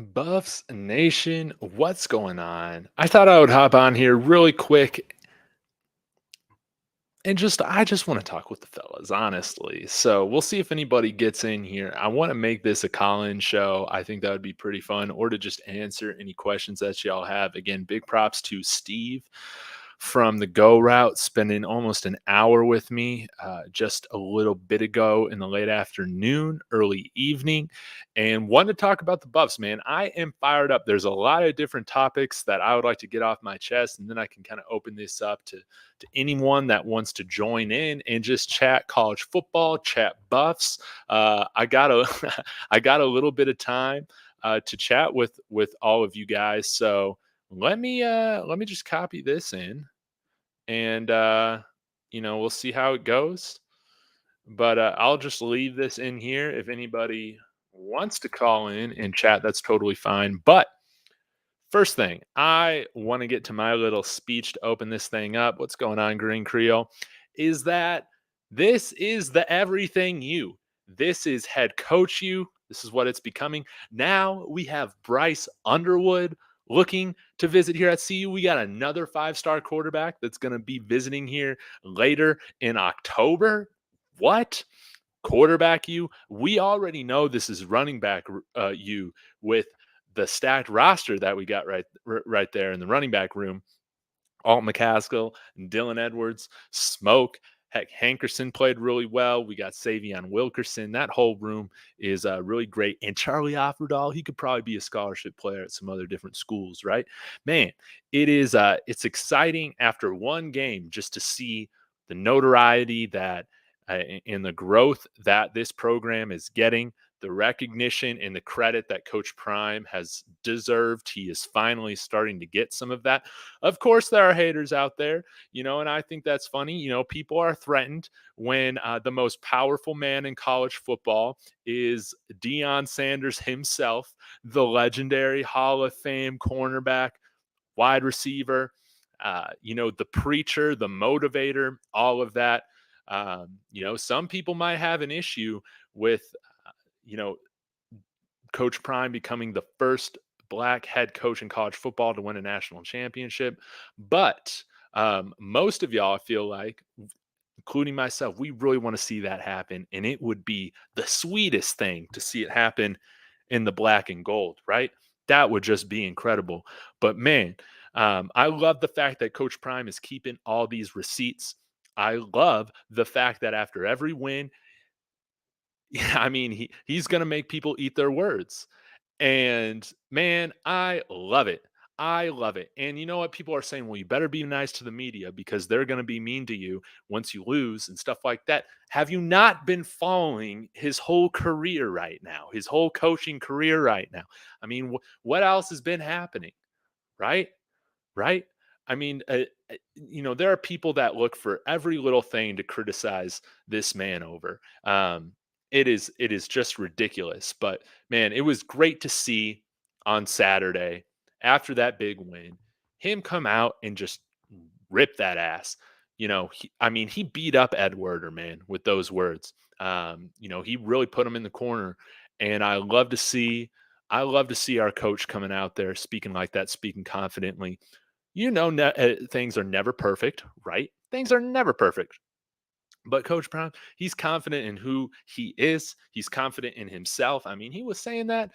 Buffs Nation, what's going on? I thought I would hop on here really quick and I just want to talk with the fellas, honestly. So we'll see if anybody gets in here. I want to make this a call-in show. I think that would be pretty fun, or to just answer any questions that y'all have. Again, big props to Steve from the Go Route, spending almost an hour with me just a little bit ago in the late afternoon, early evening, and wanted to talk about the Buffs, man. I am fired up. There's a lot of different topics that I would like to get off my chest, and then I can kind of open this up to anyone that wants to join in and just chat college football, chat Buffs. I got a I got a little bit of time to chat with all of you guys, so let me just copy this in and we'll see how it goes. But I'll just leave this in here. If anybody wants to call in and chat, that's totally fine. But first thing, I want to get to my little speech to open this thing up. What's going on, Green Creole? Is that this is the everything you. This is head coach you. This is what it's becoming. Now we have Bryce Underwood looking to visit here at CU. We got another five-star quarterback that's going to be visiting here later in October. What? Quarterback you? We already know this is running back you with the stacked roster that we got right there in the running back room. Alt McCaskill, Dylan Edwards, Smoke. Heck, Hankerson played really well. We got Savion Wilkerson. That whole room is really great. And Charlie Offerdahl, he could probably be a scholarship player at some other different schools, right? Man, it's exciting after one game just to see the notoriety that and the growth that this program is getting, the recognition and the credit that Coach Prime has deserved. He is finally starting to get some of that. Of course, there are haters out there, and I think that's funny. People are threatened when the most powerful man in college football is Deion Sanders himself, the legendary Hall of Fame cornerback, wide receiver, the preacher, the motivator, all of that. Some people might have an issue with, you know, Coach Prime becoming the first black head coach in college football to win a national championship. But most of y'all, I feel like, including myself, we really want to see that happen. And it would be the sweetest thing to see it happen in the black and gold, right? That would just be incredible. But man, I love the fact that Coach Prime is keeping all these receipts. I love the fact that after every win, yeah, I mean, he's gonna make people eat their words. And man, I love it. I love it. And you know what? People are saying, well, you better be nice to the media because they're going to be mean to you once you lose and stuff like that. Have you not been following his whole career right now, his whole coaching career right now? I mean, what else has been happening? Right? Right? I mean, there are people that look for every little thing to criticize this man over. It is just ridiculous. But man, it was great to see on Saturday after that big win, him come out and just rip that ass. He beat up Ed Werder, man, with those words. He really put him in the corner, and I love to see our coach coming out there speaking like that, speaking confidently. Things are never perfect, right? Things are never perfect. But Coach Brown, he's confident in who he is. He's confident in himself. I mean, he was saying that,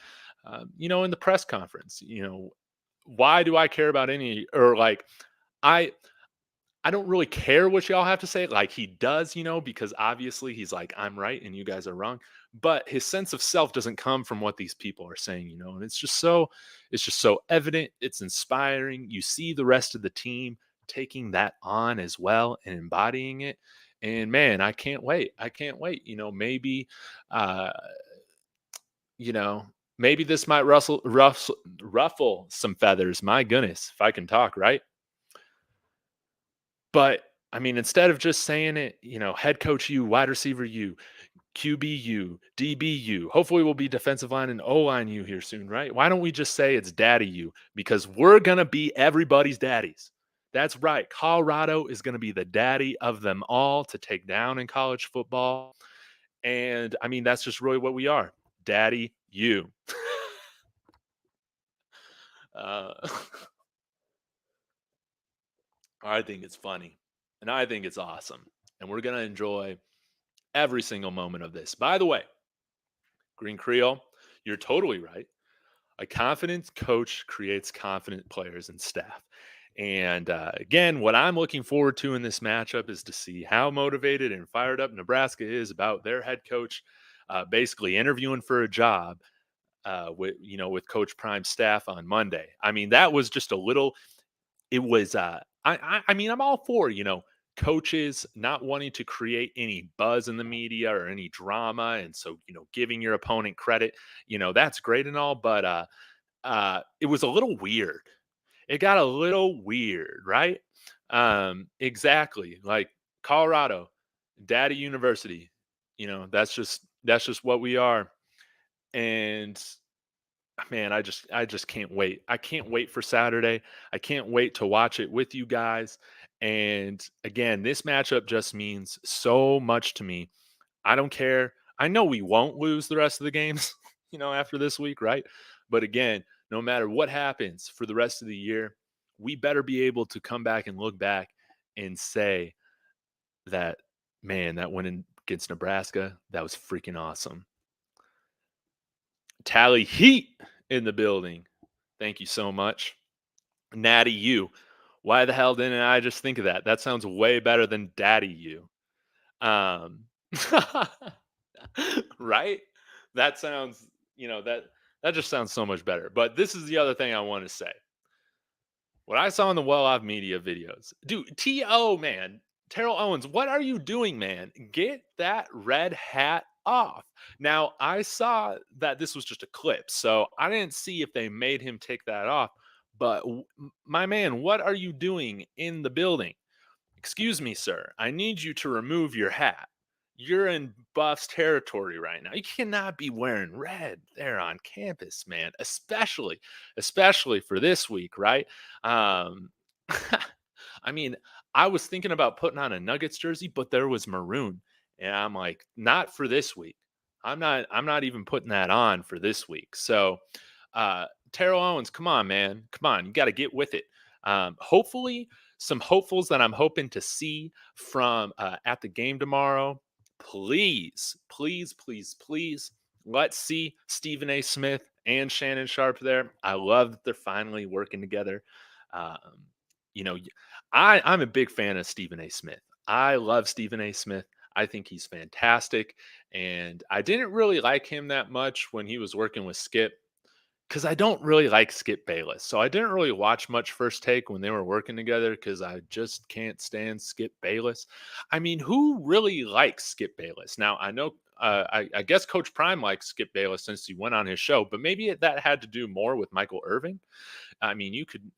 in the press conference. Why do I care about any or like I I don't really care what y'all have to say. Like he does, because obviously he's like, I'm right and you guys are wrong. But his sense of self doesn't come from what these people are saying, and it's just so evident. It's inspiring. You see the rest of the team taking that on as well and embodying it. And man, I can't wait. I can't wait. Uh, you know, maybe this might ruffle some feathers. My goodness, if I can talk, right? But I mean, instead of just saying it, head coach you, wide receiver you, QB you, DB you. Hopefully, we'll be defensive line and O line you here soon, right? Why don't we just say it's daddy you? Because we're going to be everybody's daddies. That's right. Colorado is going to be the daddy of them all to take down in college football. And I mean, that's just really what we are. Daddy you. Uh, I think it's funny, and I think it's awesome, and we're gonna enjoy every single moment of this. By the way, Green Creole, you're totally right. A confident coach creates confident players and staff. And again, what I'm looking forward to in this matchup is to see how motivated and fired up Nebraska is about their head coach, basically interviewing for a job with Coach Prime's staff on Monday. I mean, that was just a little. It was. I mean, I'm all for coaches not wanting to create any buzz in the media or any drama, and so giving your opponent credit. That's great and all, but it was a little weird. It got a little weird, right? Exactly. Like Colorado, Daddy University. That's just what we are. And man, I just can't wait. I can't wait for Saturday. I can't wait to watch it with you guys. And again, this matchup just means so much to me. I don't care. I know we won't lose the rest of the games, after this week, right? But again, no matter what happens for the rest of the year, we better be able to come back and look back and say that, man, that win against Nebraska, that was freaking awesome. Tally Heat in the building. Thank you so much. Natty U. Why the hell didn't I just think of that? That sounds way better than Daddy U. Um, right? That sounds, that just sounds so much better. But this is the other thing I want to say. What I saw in the well off media videos, dude, T.O., man, Terrell Owens, what are you doing, man? Get that red hat off. Now, I saw that this was just a clip, so I didn't see if they made him take that off. But my man, what are you doing in the building? Excuse me, sir. I need you to remove your hat. You're in Buffs territory right now. You cannot be wearing red there on campus, man. Especially for this week, right? Um, I mean, I was thinking about putting on a Nuggets jersey, but there was maroon, and I'm like, not for this week. I'm not even putting that on for this week. So, Terrell Owens, come on, man, come on, you got to get with it. Hopefully, some hopefuls that I'm hoping to see from at the game tomorrow. Please, please, please, please, let's see Stephen A. Smith and Shannon Sharp there. I love that they're finally working together. Um, you know, I'm a big fan of Stephen A. Smith. I love Stephen A. Smith. I think he's fantastic. And I didn't really like him that much when he was working with Skip because I don't really like Skip Bayless. So I didn't really watch much First Take when they were working together because I just can't stand Skip Bayless. I mean, who really likes Skip Bayless? Now, I know, I guess Coach Prime likes Skip Bayless since he went on his show, but maybe that had to do more with Michael Irving. I mean, you could,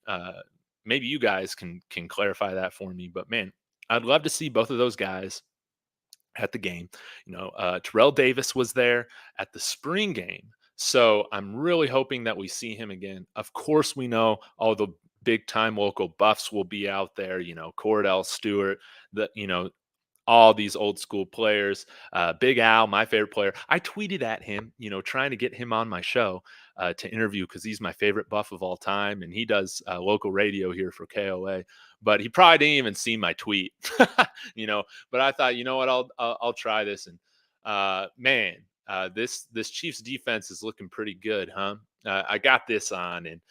maybe you guys can clarify that for me, but man, I'd love to see both of those guys at the game. Terrell Davis was there at the spring game. So I'm really hoping that we see him again. Of course, we know all the big time local buffs will be out there, Cordell Stewart, all these old school players. Big Al, my favorite player. I tweeted at him, trying to get him on my show to interview because he's my favorite buff of all time, and he does local radio here for KOA. But he probably didn't even see my tweet, you know. But I thought, you know what, I'll try this, and man, this Chiefs defense is looking pretty good, huh? I got this on, and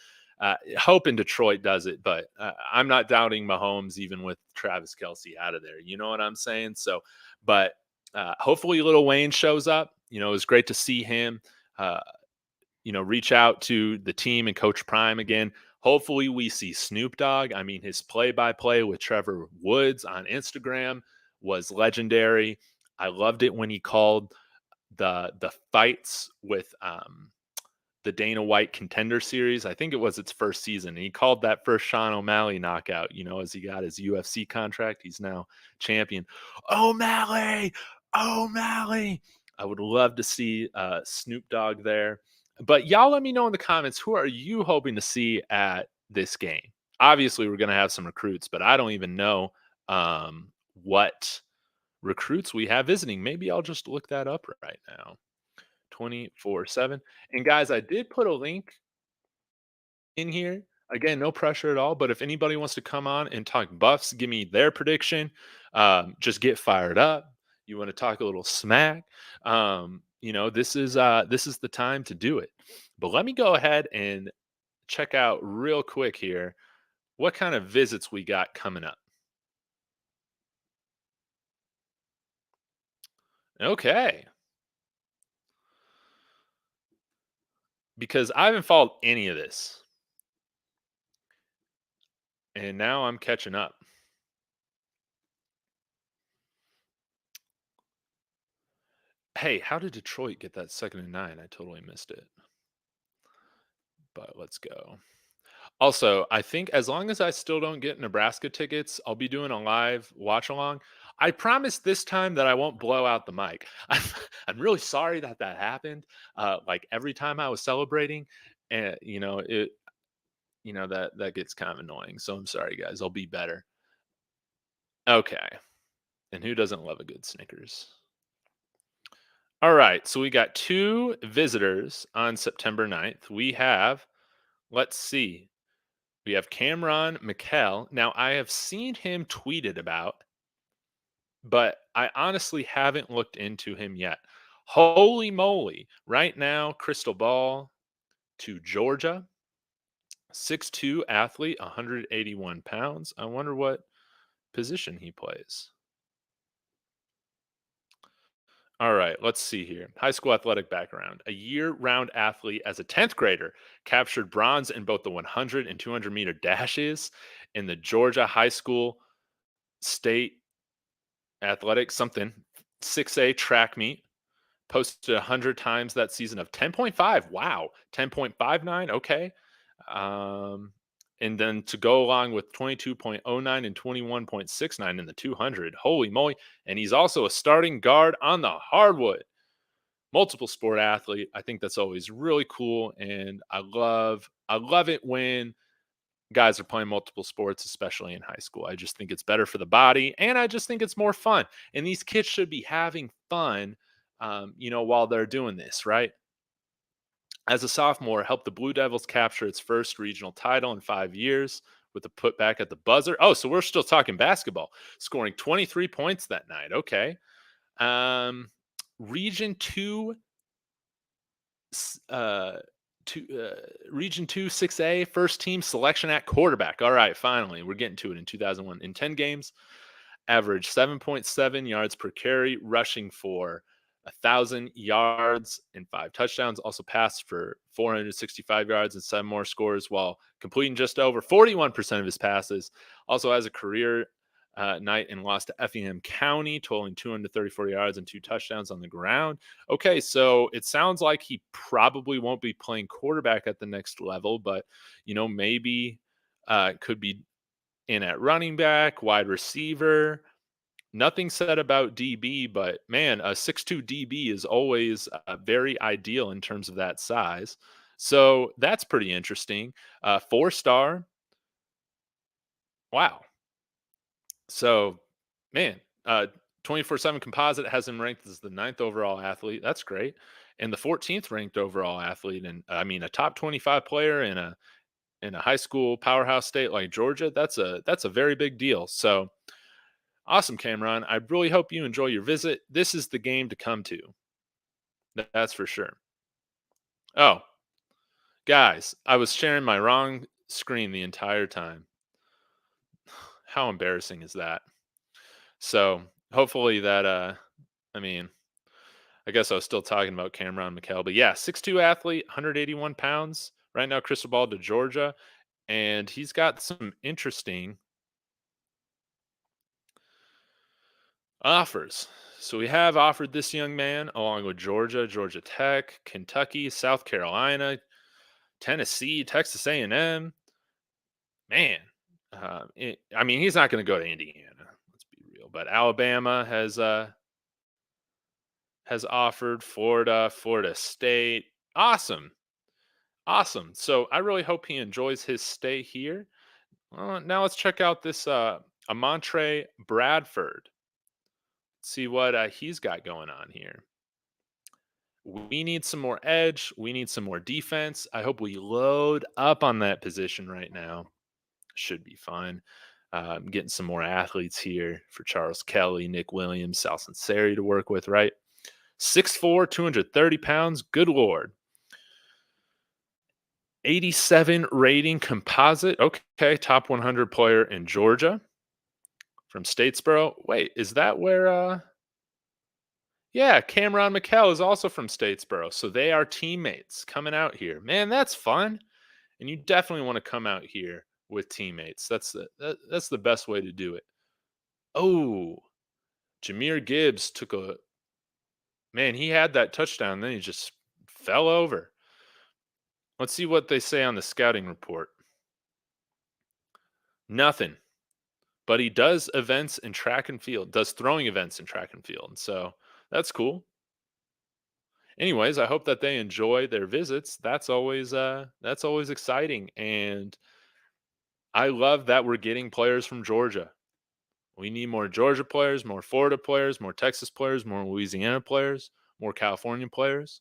hoping Detroit does it, but I'm not doubting Mahomes even with Travis Kelsey out of there. You know what I'm saying? So, but hopefully Little Wayne shows up. It was great to see him. Uh, reach out to the team and Coach Prime again. Hopefully we see Snoop Dogg. I mean, his play-by-play with Trevor Woods on Instagram was legendary. I loved it when he called the fights with the Dana White Contender Series. I think it was its first season. And he called that first Sean O'Malley knockout, as he got his UFC contract. He's now champion. O'Malley! O'Malley! I would love to see Snoop Dogg there. But y'all let me know in the comments, who are you hoping to see at this game? Obviously, we're going to have some recruits, but I don't even know what recruits we have visiting. Maybe I'll just look that up right now. 24/7. And guys, I did put a link in here. Again, no pressure at all. But if anybody wants to come on and talk Buffs, give me their prediction. Just get fired up. You want to talk a little smack? This is the time to do it. But let me go ahead and check out real quick here what kind of visits we got coming up. Okay, because I haven't followed any of this, and now I'm catching up. Hey, how did Detroit get that 2nd and 9? I totally missed it. But let's go. Also, I think as long as I still don't get Nebraska tickets, I'll be doing a live watch along. I promise this time that I won't blow out the mic. I'm really sorry that that happened. Like every time I was celebrating, and that gets kind of annoying. So I'm sorry, guys. I'll be better. Okay. And who doesn't love a good Snickers? All right. So we got two visitors on September 9th. We have, let's see, we have Cameron McKell. Now, I have seen him tweeted about, but I honestly haven't looked into him yet. Holy moly. Right now, Crystal Ball to Georgia, 6'2 athlete, 181 pounds. I wonder what position he plays. All right, let's see here. High school athletic background. A year round athlete as a 10th grader, captured bronze in both the 100 and 200-meter dashes in the Georgia High School State Athletic something 6A track meet. Posted 100 times that season of 10.5. Wow. 10.59. Okay. Um, and then to go along with 22.09 and 21.69 in the 200. Holy moly. And he's also a starting guard on the hardwood. Multiple sport athlete. I think that's always really cool. And I love it when guys are playing multiple sports, especially in high school. I just think it's better for the body, and I just think it's more fun. And these kids should be having fun, while they're doing this, right? As a sophomore, helped the Blue Devils capture its first regional title in 5 years with a putback at the buzzer. Oh, so we're still talking basketball, scoring 23 points that night. Okay. Um, Region 2 s- uh, Region 2 6A first team selection at quarterback. All right, finally, we're getting to it in 2001. In 10 games, averaged 7.7 yards per carry, rushing for 1,000 yards and 5 touchdowns. Also passed for 465 yards and 7 more scores while completing just over 41% of his passes. Also has a career night and lost to Effingham County, totaling 234 yards and 2 touchdowns on the ground. Okay, so it sounds like he probably won't be playing quarterback at the next level, but maybe could be in at running back, wide receiver. Nothing said about DB, but man, a 6'2 DB is always very ideal in terms of that size. So that's pretty interesting. 4 star. Wow. So, man, 24/7 composite has him ranked as the ninth overall athlete. That's great. And the 14th ranked overall athlete. And I mean, a top 25 player in a high school powerhouse state like Georgia, that's a very big deal. So awesome, Cameron. I really hope you enjoy your visit. This is the game to come to. That's for sure. Oh, guys, I was sharing my wrong screen the entire time. How embarrassing is that? So hopefully that I mean, I guess I was still talking about Cameron McKell, but yeah, 6'2 athlete, 181 pounds. Right now, crystal ball to Georgia. And he's got some interesting offers. So we have offered this young man along with Georgia, Georgia Tech, Kentucky, South Carolina, Tennessee, Texas A&M. Man, I mean, he's not going to go to Indiana. Let's be real. But Alabama has offered Florida, Florida State. Awesome, awesome. So I really hope he enjoys his stay here. Now let's check out this Amontre Bradford. See what he's got going on here. we need some more edge. We need some more defense. I hope we load up on that position right now. Should be fine. Getting some more athletes here for Charles Kelly, Nick Williams, Sal Sunseri to work with, right? 6'4", 230 pounds. Good Lord. 87 rating composite. Okay. Top 100 player in Georgia from Statesboro. Wait, is that where yeah, Cameron McKell is also from Statesboro. So they are teammates coming out here. Man, that's fun. And you definitely want to come out here with teammates. That's the best way to do it. Oh, Jameer Gibbs took a man, he had that touchdown, then he just fell over. Let's see what they say on the scouting report. Nothing. But he does events in track and field, does throwing events in track and field. So that's cool. Anyways, I hope that they enjoy their visits. That's always exciting. And I love that we're getting players from Georgia. We need more Georgia players, more Florida players, more Texas players, more Louisiana players, more California players.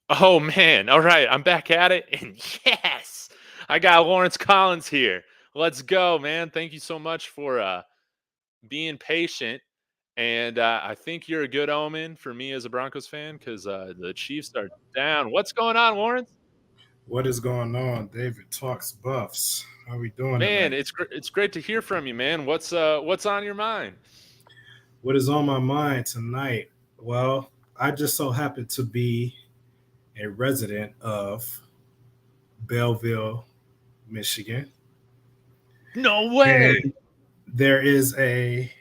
Oh man. All right. I'm back at it. And yes, I got Lawrence Collins here. Let's go, man. Thank you so much for being patient. And I think you're a good omen for me as a Broncos fan because the Chiefs are down. What's going on, Lawrence? What is going on, David Talks Buffs? How we doing Man, tonight? it's great to hear from you, man. What's on your mind? What is on my mind tonight? Well, I just so happen to be a resident of Belleville, Michigan, No way. and there is a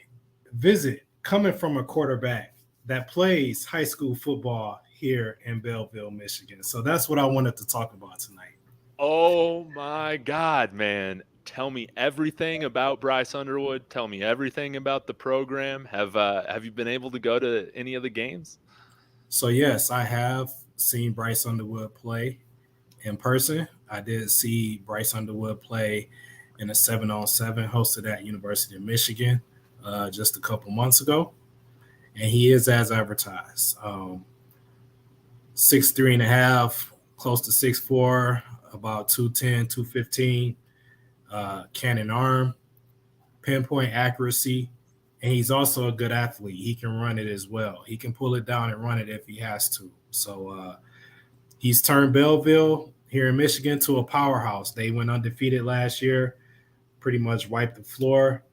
visit coming from a quarterback that plays high school football here in Belleville, Michigan. So that's what I wanted to talk about tonight. Oh my God, man. Tell me everything about Bryce Underwood. Tell me everything about the program. Have you been able to go to any of the games? So yes, I have seen Bryce Underwood play in person. I did see Bryce Underwood play in a 7-on-7 hosted at University of Michigan just a couple months ago, and he is as advertised. 6'3" and a half, close to 6'4", about 210, 215, cannon arm, pinpoint accuracy, and he's also a good athlete. He can run it as well. He can pull it down and run it if he has to. So he's turned Belleville here in Michigan to a powerhouse. They went undefeated last year, pretty much wiped the floor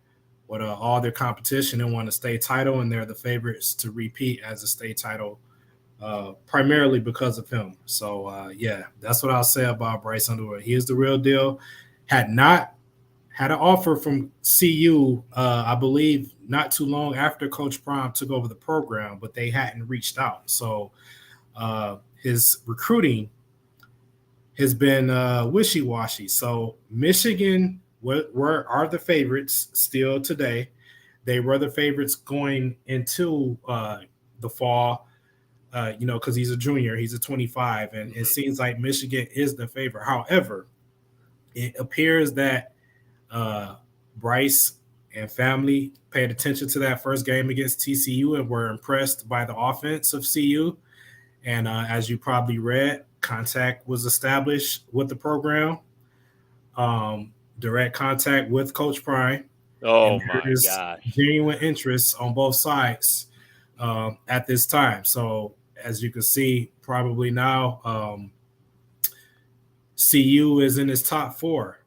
with all their competition and won a state title, and they're the favorites to repeat as a state title, primarily because of him. So, yeah, that's what I'll say about Bryce Underwood. He is the real deal. Had not had an offer from CU, I believe, not too long after Coach Prime took over the program, but they hadn't reached out. So his recruiting has been wishy-washy. So Michigan are the favorites still today. They were the favorites going into the fall, because he's a junior, he's a 25, and it Mhm. seems like Michigan is the favorite. However, it appears that Bryce and family paid attention to that first game against TCU and were impressed by the offense of CU. And as you probably read, contact was established with the program, direct contact with Coach Prime, Oh and my there is gosh. genuine interest on both sides at this time. So, as you can see, probably now CU is in his top four,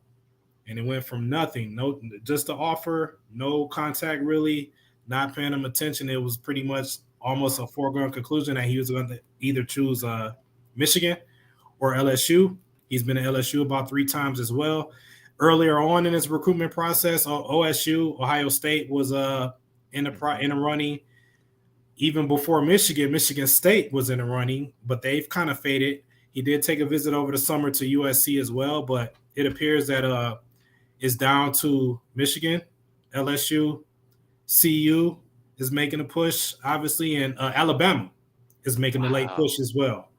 and it went from nothing, no, just the offer, no contact really, not paying him attention. It was pretty much almost a foregone conclusion that he was going to either choose Michigan or LSU. He's been at LSU about 3 times as well. Earlier on in his recruitment process, OSU, Ohio State was Mhm. in the running. Even before Michigan, Michigan State was in the running, but they've kind of faded. He did take a visit over the summer to USC as well, but it appears that it's down to Michigan, LSU, CU is making a push, obviously, and Alabama is making a late Wow. push as well.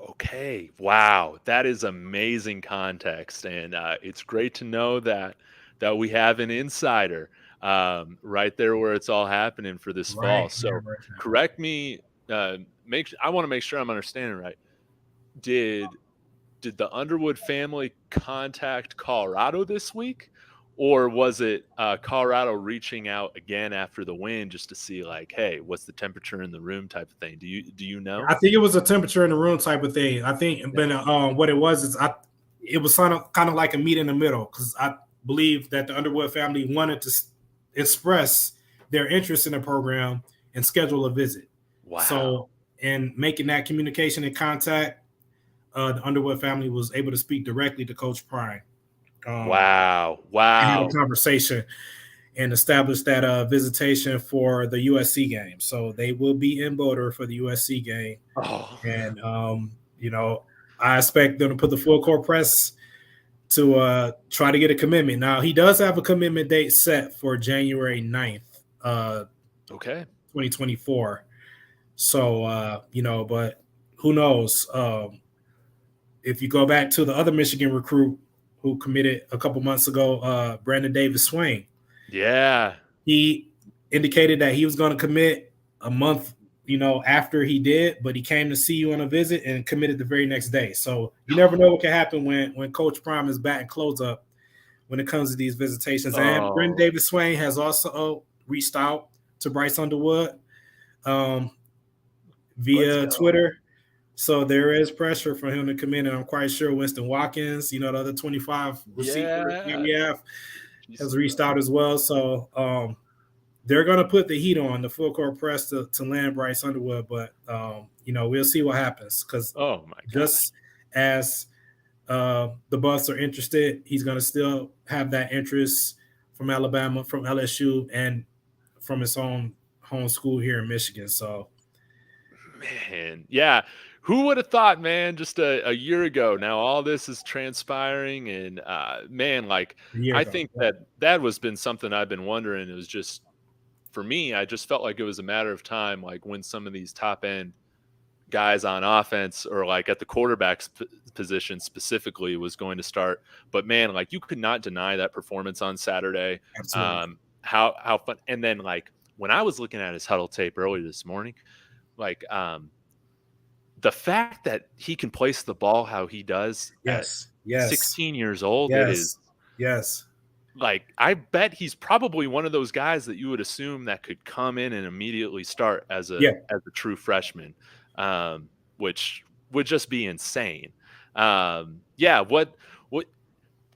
Okay. Wow. That is amazing context, and it's great to know that we have an insider. right there where it's all happening for this fall. Right. Yeah, So right. correct me. I want to make sure I'm understanding right. Did did the Underwood family contact Colorado this week? Or was it Colorado reaching out again after the win just to see like, hey, what's the temperature in the room type of thing? Do you know? I think it was a temperature in the room type of thing. I think, Yeah. but what it was is it was kind of like a meet in the middle because I believe that the Underwood family wanted to express their interest in the program and schedule a visit. Wow. So, in making that communication and contact, the Underwood family was able to speak directly to Coach Prime Wow. and have a Wow. conversation and establish that visitation for the USC game. So they will be in Boulder for the USC game. Oh. And I expect them to put the full court press to try to get a commitment. Now he does have a commitment date set for January 9th, Okay. 2024. So but who knows? If you go back to the other Michigan recruit who committed a couple months ago, Brandon Davis Swain, Yeah. he indicated that he was going to commit a month after he did, but he came to see you on a visit and committed the very next day. So you never know what can happen when Coach Prime is back and close up when it comes to these visitations. And Brendan Oh, Davis Swain has also reached out to Bryce Underwood um, let's via go. Twitter. So there is pressure for him to come in, and I'm quite sure Winston Watkins, the other 25 receiver that Yeah. we have, has reached GCL. out as well. So they're going to put the heat on the full court press to land Bryce Underwood, but we'll see what happens because Oh my gosh. just as the Buffs are interested, he's going to still have that interest from Alabama, from LSU, and from his own home school here in Michigan. So Man, yeah. Who would have thought, man, just a year ago now all this is transpiring and man, like a year I ago, think that was been something I've been wondering. It was just for me, I just felt like it was a matter of time, like when some of these top end guys on offense or like at the quarterback position specifically was going to start. But man, like you could not deny that performance on Saturday. absolutely, How fun. And then like when I was looking at his huddle tape earlier this morning, like the fact that he can place the ball how he does at yes, yes, 16 years old, it is yes, yes, like I bet he's probably one of those guys that you would assume that could come in and immediately start yeah. as a true freshman, which would just be insane. Yeah, what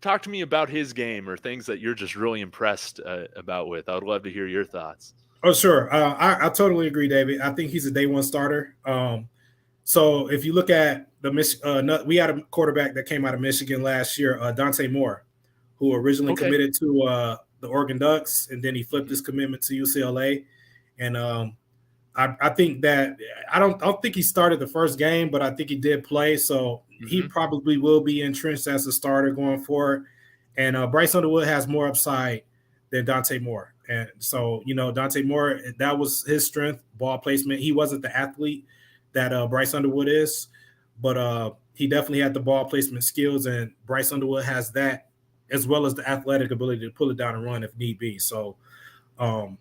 talk to me about his game or things that you're just really impressed about with. I would love to hear your thoughts. Oh, sure. I totally agree, David. I think he's a day one starter. So if you look at we had a quarterback that came out of Michigan last year, Dante Moore, who originally Okay. committed to the Oregon Ducks, and then he flipped Mhm. his commitment to UCLA. And I think that I don't think he started the first game, but I think he did play. So he Mhm. probably will be entrenched as a starter going forward. And Bryce Underwood has more upside than Dante Moore. And so, Dante Moore, that was his strength, ball placement. He wasn't the athlete that Bryce Underwood is, but he definitely had the ball placement skills. And Bryce Underwood has that as well as the athletic ability to pull it down and run if need be. So um,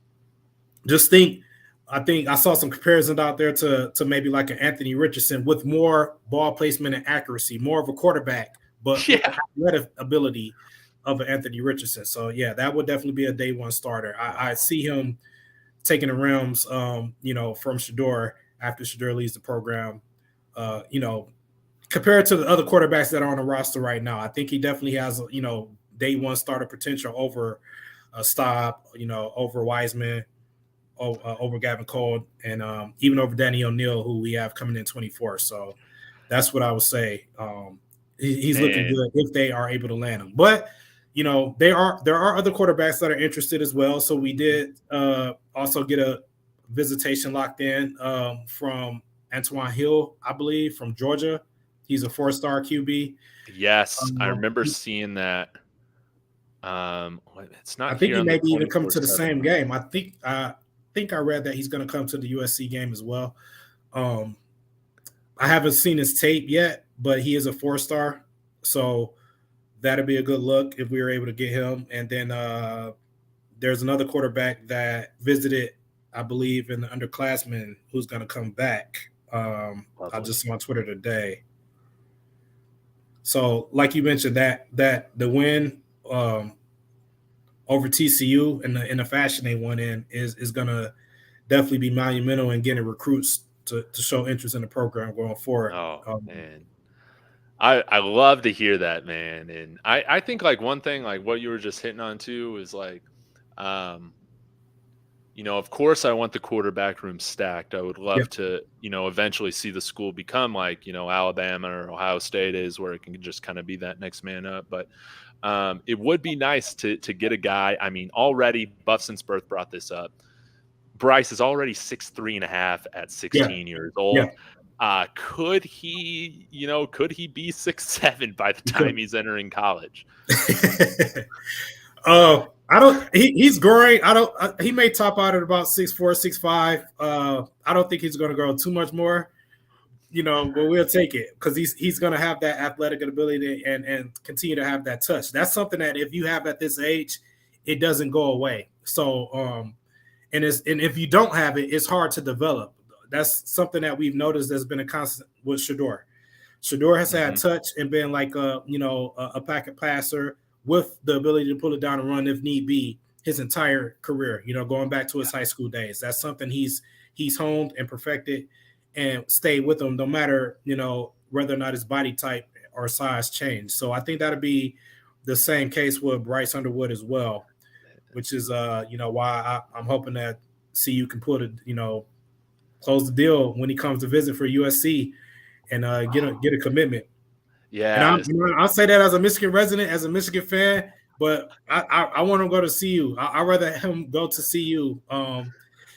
just think, I think I saw some comparisons out there to maybe like an Anthony Richardson with more ball placement and accuracy, more of a quarterback, but with the Yeah. athletic ability of an Anthony Richardson. So yeah, that would definitely be a day one starter. I see him taking the realms, from Shador after Shador leaves the program. Compared to the other quarterbacks that are on the roster right now, I think he definitely has, day one starter potential over Staub, over Wiseman, over Gavin Cole, and even over Danny O'Neal, who we have coming in 24. So that's what I would say. He's looking Man. good if they are able to land him. But there are other quarterbacks that are interested as well. So we did also get a visitation locked in from Antoine Hill, I believe, from Georgia. He's a 4-star QB. Yes, I remember He, seeing that. It's not I think here he on the may be even come to the 24/7. same game. I think I read that he's going to come to the USC game as well. Um, I haven't seen his tape yet, but he is a 4-star, so that'll be a good look if we were able to get him. And then there's another quarterback that visited, I believe, in the underclassmen who's going to come back. I Lovely. just saw on Twitter today. So, like you mentioned, that the win over TCU and the fashion they won in is going to definitely be monumental in getting recruits to show interest in the program going forward. Oh, man. I love to hear that, man. And I think like one thing, like what you were just hitting on too, is like, um, of course I want the quarterback room stacked. I would Yeah, love to, eventually see the school become like, Alabama or Ohio State is, where it can just kind of be that next man up. But it would be nice to get a guy. I mean, already Buff since birth brought this up. Bryce is already 6'3.5" at yeah, 16 years yeah. old. Could he be 6'7" by the You could. time he's entering college? I don't. He's growing. I don't. He may top out at about 6'4", 6'5". I don't think he's going to grow too much more. But we'll take it because he's going to have that athletic ability and continue to have that touch. That's something that if you have at this age, it doesn't go away. So, and if you don't have it, it's hard to develop. That's something that we've noticed that's been a constant with Shador. Shador has had Hmm. touch and been like a packet passer with the ability to pull it down and run if need be his entire career. Going back to his high school days, that's something he's honed and perfected and stayed with him no matter whether or not his body type or size changed. So I think that'll be the same case with Bryce Underwood as well, which is why I'm hoping that CU can put close the deal when he comes to visit for USC and get a commitment. And Yeah, I'll say that as a Michigan resident, as a Michigan fan, but I want him to go to CU. I'd rather him go to CU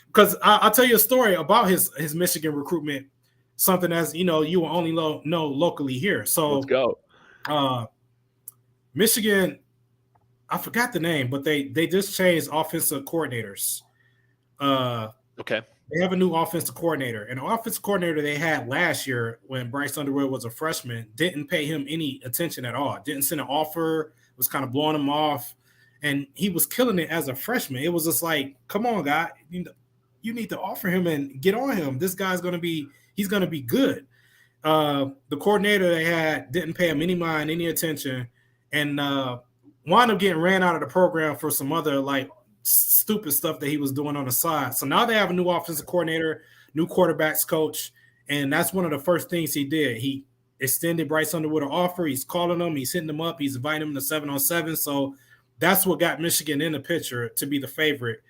because I'll tell you a story about his Michigan recruitment, something as you will only know locally here. let's So go. Michigan, I forgot the name, but they just changed offensive coordinators. Okay. They have a new offensive coordinator. And the offensive coordinator they had last year when Bryce Underwood was a freshman didn't pay him any attention at all. Didn't send an offer, was kind of blowing him off. And he was killing it as a freshman. It was just like, come on, guy. You need to offer him and get on him. This guy's he's gonna be good. The coordinator they had didn't pay him any attention, and wound up getting ran out of the program for some other like stupid stuff that he was doing on the side. So now they have a new offensive coordinator, new quarterbacks coach, and that's one of the first things he did. He extended Bryce Underwood an offer. He's calling him, he's hitting him up, he's inviting him to 7-on-7. So that's what got Michigan in the picture to be the favorite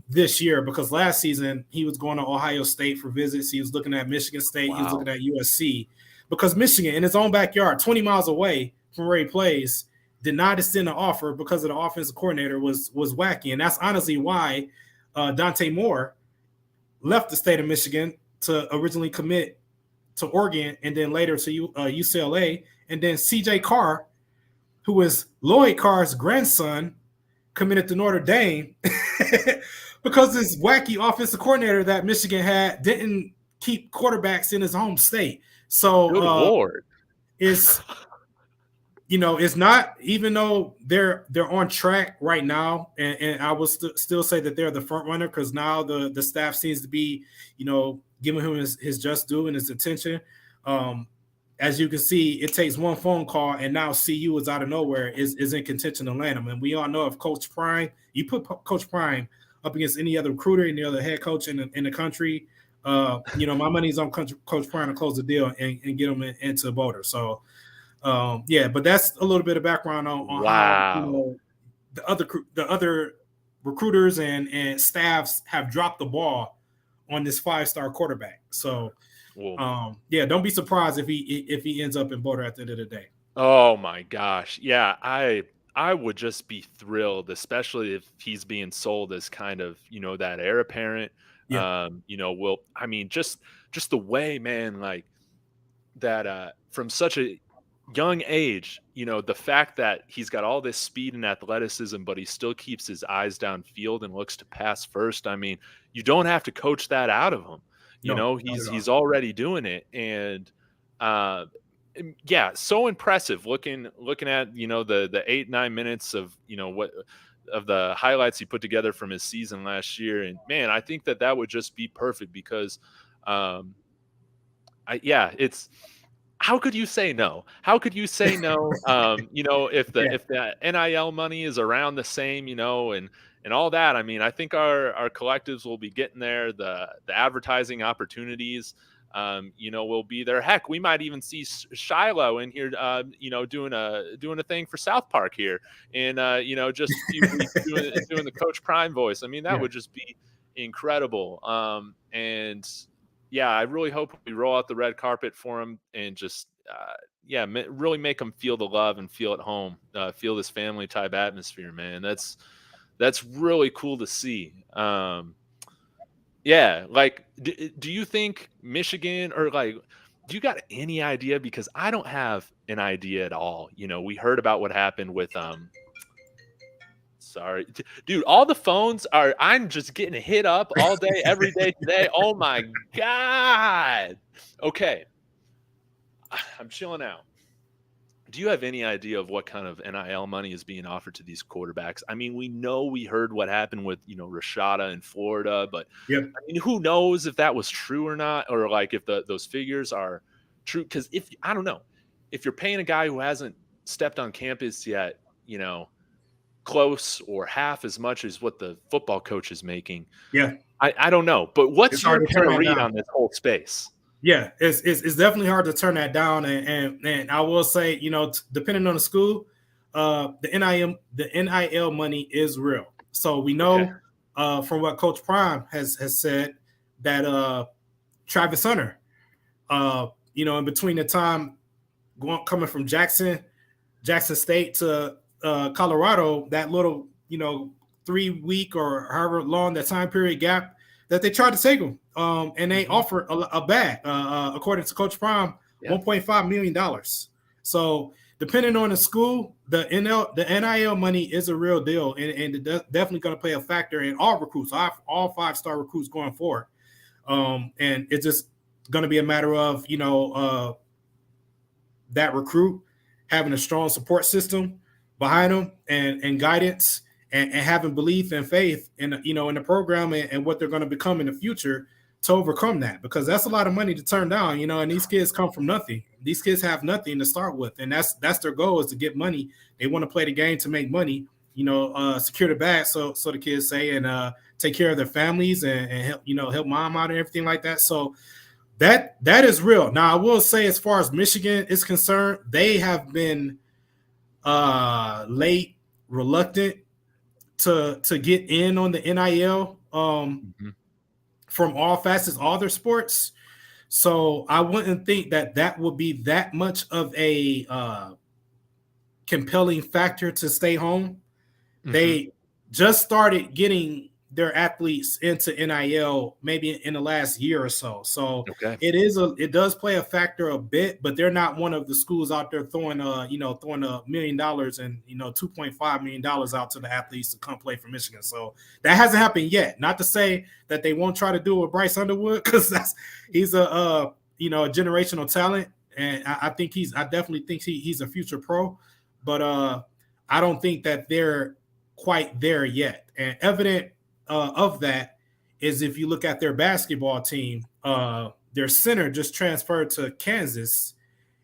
this year, because last season he was going to Ohio State for visits. He was looking at Michigan State. He was Wow. looking at USC because Michigan in his own backyard, 20 miles away from where he plays, did not extend an offer because of the offensive coordinator was wacky. And that's honestly why Dante Moore left the state of Michigan to originally commit to Oregon and then later to UCLA. And then CJ Carr, who was Lloyd Carr's grandson, committed to Notre Dame because this wacky offensive coordinator that Michigan had didn't keep quarterbacks in his home state. So Good Lord. it's it's not, even though they're on track right now, and I will still say that they're the front runner because now the staff seems to be giving him his just due and his attention. As you can see, it takes one phone call, and now CU is out of nowhere is in contention to land him. And we all know if Coach Prime, you put Coach Prime up against any other recruiter, any other head coach in the country, my money's on Coach Prime to close the deal and get him into Boulder. So, but that's a little bit of background on how Wow. the other recruiters and staffs have dropped the ball on this 5-star quarterback. So. Well, Don't be surprised if he ends up in Boulder at the end of the day. oh my gosh. Yeah, I would just be thrilled, especially if he's being sold as kind of, that heir apparent. Yeah, I mean, just the way, man, like that from such a young age, the fact that he's got all this speed and athleticism, but he still keeps his eyes downfield and looks to pass first. I mean, you don't have to coach that out of him. no, not at all. He's already doing it, and uh, yeah, so impressive. Looking at the 8-9 minutes of what the highlights he put together from his season last year, and man, I think that would just be perfect because, um, it's how could you say no? How could you say no? Yeah, If the NIL money is around the same, and all that. I mean, I think our collectives will be getting there. The advertising opportunities, will be there. Heck, we might even see Shiloh in here, doing a thing for South Park here in just a few weeks doing the Coach Prime voice. I mean, that yeah. would just be incredible. And yeah, I really hope we roll out the red carpet for him and just, really make him feel the love and feel at home, feel this family type atmosphere, man. That's really cool to see. Yeah, like, do you think Michigan or like, do you got any idea? Because I don't have an idea at all. We heard about what happened with Sorry. Dude, all the phones are I'm just getting hit up all day, every day today. Oh my god. Okay, I'm chilling out. Do you have any idea of what kind of NIL money is being offered to these quarterbacks? I mean, we heard what happened with, Rashada in Florida, but Yep. I mean, who knows if that was true or not, or like if those figures are true? Because if I don't know, if you're paying a guy who hasn't stepped on campus yet, close or half as much as what the football coach is making. Yeah. I don't know, but what's It's your hard to kind turn of that read down. on this whole space? Yeah, it's definitely hard to turn that down, and I will say, depending on the school, the NIL money is real. So we Okay. know from what Coach Prime has said that Travis Hunter, in between the time coming from Jackson State to Colorado, that little 3 week or however long that time period gap, that they tried to take him, and they Mhm. offered a bag, according to Coach Prime, Yeah. $1.5 million. So depending on the school, the NIL money is a real deal, and it's definitely going to play a factor in all recruits, all 5-star recruits going forward. And it's just going to be a matter of that recruit having a strong support system behind them, and guidance, and having belief and faith in the program, and what they're going to become in the future to overcome that, because that's a lot of money to turn down, and these kids come from nothing. These kids have nothing to start with, and that's their goal, is to get money. They want to play the game to make money, secure the bag, so the kids say, and take care of their families, and help mom out and everything like that. So that is real. Now, I will say, as far as Michigan is concerned, they have been late, reluctant to get in on the NIL, Mhm. from all facets, all their sports. So I wouldn't think that would be that much of a compelling factor to stay home. Mhm. They just started getting their athletes into NIL maybe in the last year or so. So Okay. it does play a factor a bit, but they're not one of the schools out there throwing $1 million and $2.5 million out to the athletes to come play for Michigan. So that hasn't happened yet. Not to say that they won't try to do it with Bryce Underwood, because he's a generational talent, and I definitely think he's a future pro, but I don't think that they're quite there yet. And evident of that is, if you look at their basketball team, their center just transferred to Kansas,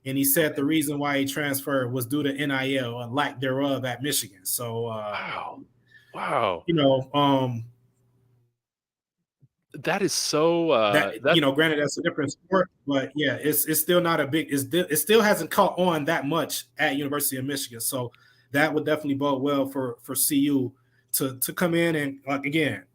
and he said the reason why he transferred was due to NIL, or lack thereof, at Michigan. So Wow. Wow. you know, um, That is so, that that granted, that's a different sport, but yeah, it's still not a big. It still hasn't caught on that much at University of Michigan. So that would definitely bode well for CU to come in, and, like, again,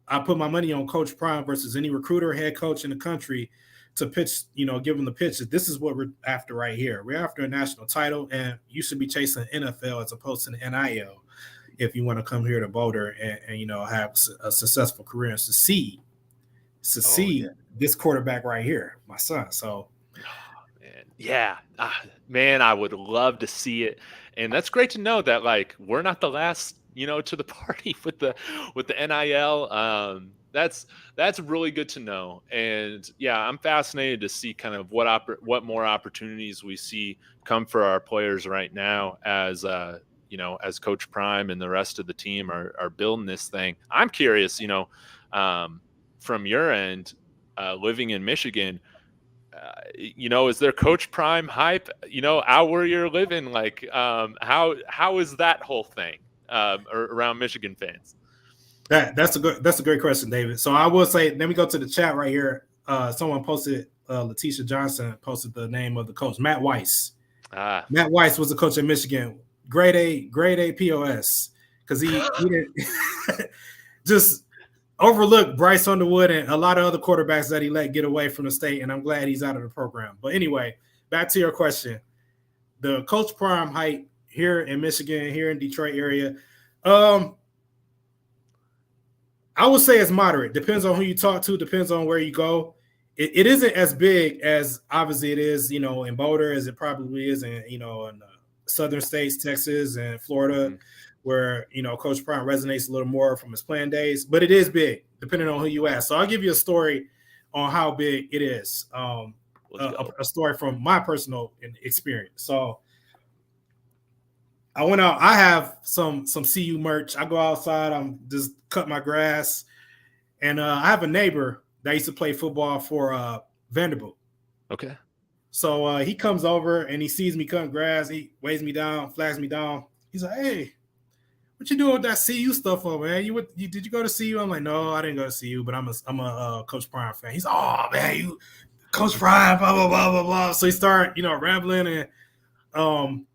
I put my money on Coach Prime versus any recruiter, head coach in the country, to pitch, give them the pitch. This is what we're after right here. We're after a national title, and you should be chasing NFL as opposed to the NIL if you want to come here to Boulder, and have a successful career and oh, yeah. succeed this quarterback right here, my son. So Man. Yeah. Man, I would love to see it. And that's great to know that, like, we're not the last, to the party with the NIL. That's really good to know. And yeah, I'm fascinated to see kind of what more opportunities we see come for our players right now, as as Coach Prime and the rest of the team are building this thing. I'm curious, from your end, living in Michigan, is there Coach Prime hype, out where you're living? Like, how is that whole thing around Michigan fans? That's a great question, David. So I will say, let me go to the chat right here. Someone posted, Letitia Johnson posted the name of the coach, Matt Weiss. Matt Weiss was the coach at Michigan. Grade A POS, because he didn't just overlooked Bryce Underwood and a lot of other quarterbacks that he let get away from the state, and I'm glad he's out of the program. But anyway, back to your question. The Coach Prime hype here in Michigan, here in Detroit area, I would say it's moderate. Depends on who you talk to, depends on where you go. It isn't as big as obviously it is, in Boulder, as it probably is in the southern states, Texas and Florida, where, Coach Prime resonates a little more from his playing days. But it is big, depending on who you ask. So I'll give you a story on how big it is. A story from my personal experience. So I went out. I have some CU merch. I go outside. I'm just cut my grass, and I have a neighbor that used to play football for Vanderbilt. Okay. So he comes over and he sees me cutting grass. He waves me down, flags me down. He's like, "Hey, what you doing with that CU stuff on, man? Did you go to CU?" I'm like, "No, I didn't go to CU, but I'm a Coach Prime fan." He's, "Oh man, you Coach Prime, blah blah blah blah blah." So he started, rambling, and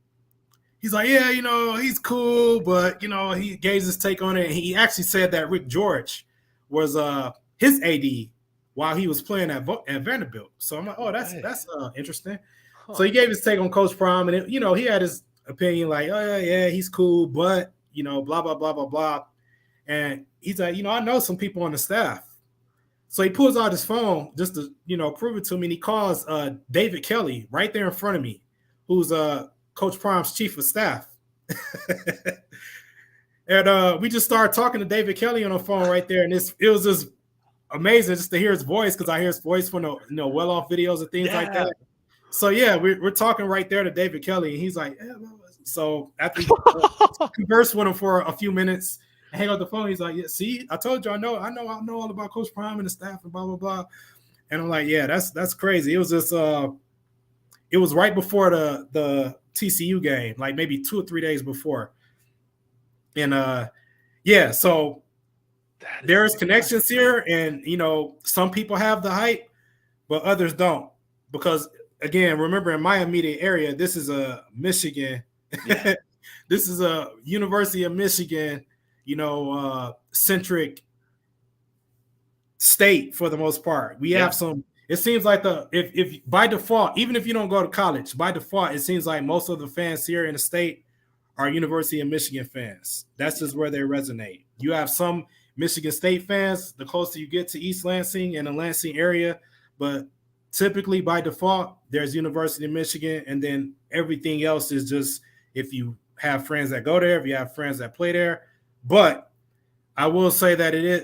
he's like, "Yeah, he's cool, but he gave his take on it." And he actually said that Rick George was his AD while he was playing at Vanderbilt. So I'm like, "Oh, that's interesting." Huh. So he gave his take on Coach Prime, and he had his opinion, like, "Oh yeah, he's cool, but blah blah blah blah blah." And he's like, "I know some people on the staff." So he pulls out his phone just to prove it to me, and he calls David Kelly right there in front of me, who's Coach Prime's chief of staff. And we just started talking to David Kelly on the phone right there, and it was just amazing just to hear his voice, because I hear his voice from the well-off videos and things like that. So yeah, we're talking right there to David Kelly, and he's like, so after we conversed with him for a few minutes, I hang up the phone. He's like, "Yeah, see, I told you, I know all about Coach Prime and the staff and blah blah blah." And I'm like, "Yeah, that's crazy." It was just it was right before the TCU game, like maybe 2 or 3 days before. And yeah, so there's connections here, and some people have the hype, but others don't, because again, remember, in my immediate area, this is a Michigan, this is a University of Michigan, centric state for the most part. We have some. It seems like if by default, even if you don't go to college, by default, it seems like most of the fans here in the state are University of Michigan fans. That's just where they resonate. You have some Michigan State fans the closer you get to East Lansing and the Lansing area, but typically by default, there's University of Michigan, and then everything else is just if you have friends that go there, if you have friends that play there. But I will say that it is,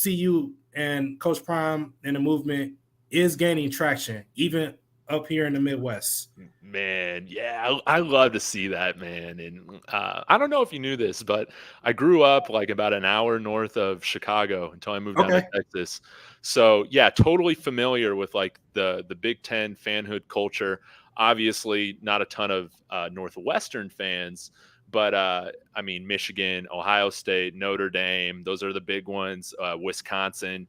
CU and Coach Prime and the movement is gaining traction, even up here in the Midwest. Man, yeah, I love to see that, man. And I don't know if you knew this, but I grew up like about an hour north of Chicago until I moved down to Texas. So yeah, totally familiar with like the Big Ten fanhood culture. Obviously, not a ton of Northwestern fans, but I mean, Michigan, Ohio State, Notre Dame, those are the big ones. Wisconsin,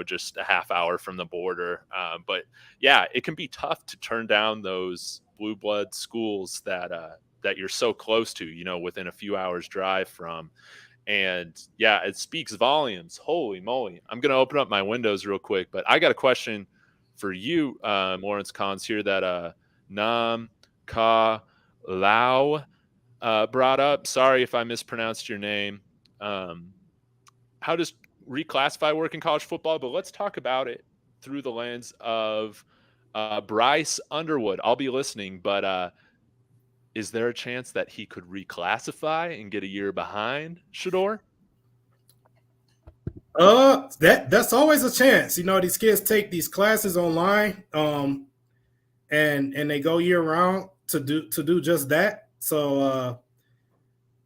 just a half hour from the border. But yeah, it can be tough to turn down those blue blood schools that you're so close to, within a few hours drive from. And yeah, it speaks volumes. Holy moly. I'm going to open up my windows real quick, but I got a question for you, Lawrence Collins here, that Nam Ka Lao brought up. Sorry if I mispronounced your name. How does reclassify work in college football? But let's talk about it through the lens of Bryce Underwood. I'll be listening, but is there a chance that he could reclassify and get a year behind Shedeur? That's always a chance. These kids take these classes online, and they go year round to do just that. So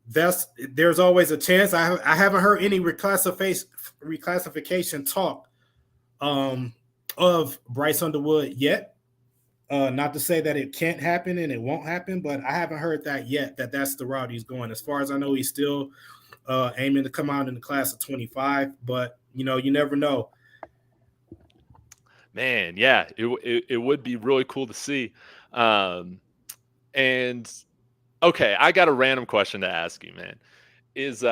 there's always a chance. I haven't heard any reclassification talk um, of Bryce Underwood yet. Not to say that it can't happen and it won't happen, but I haven't heard that yet. That's the route he's going. As far as I know, he's still aiming to come out in the class of 25. But you never know. Man, yeah, it would be really cool to see. Um, and okay, I got a random question to ask you, man. Is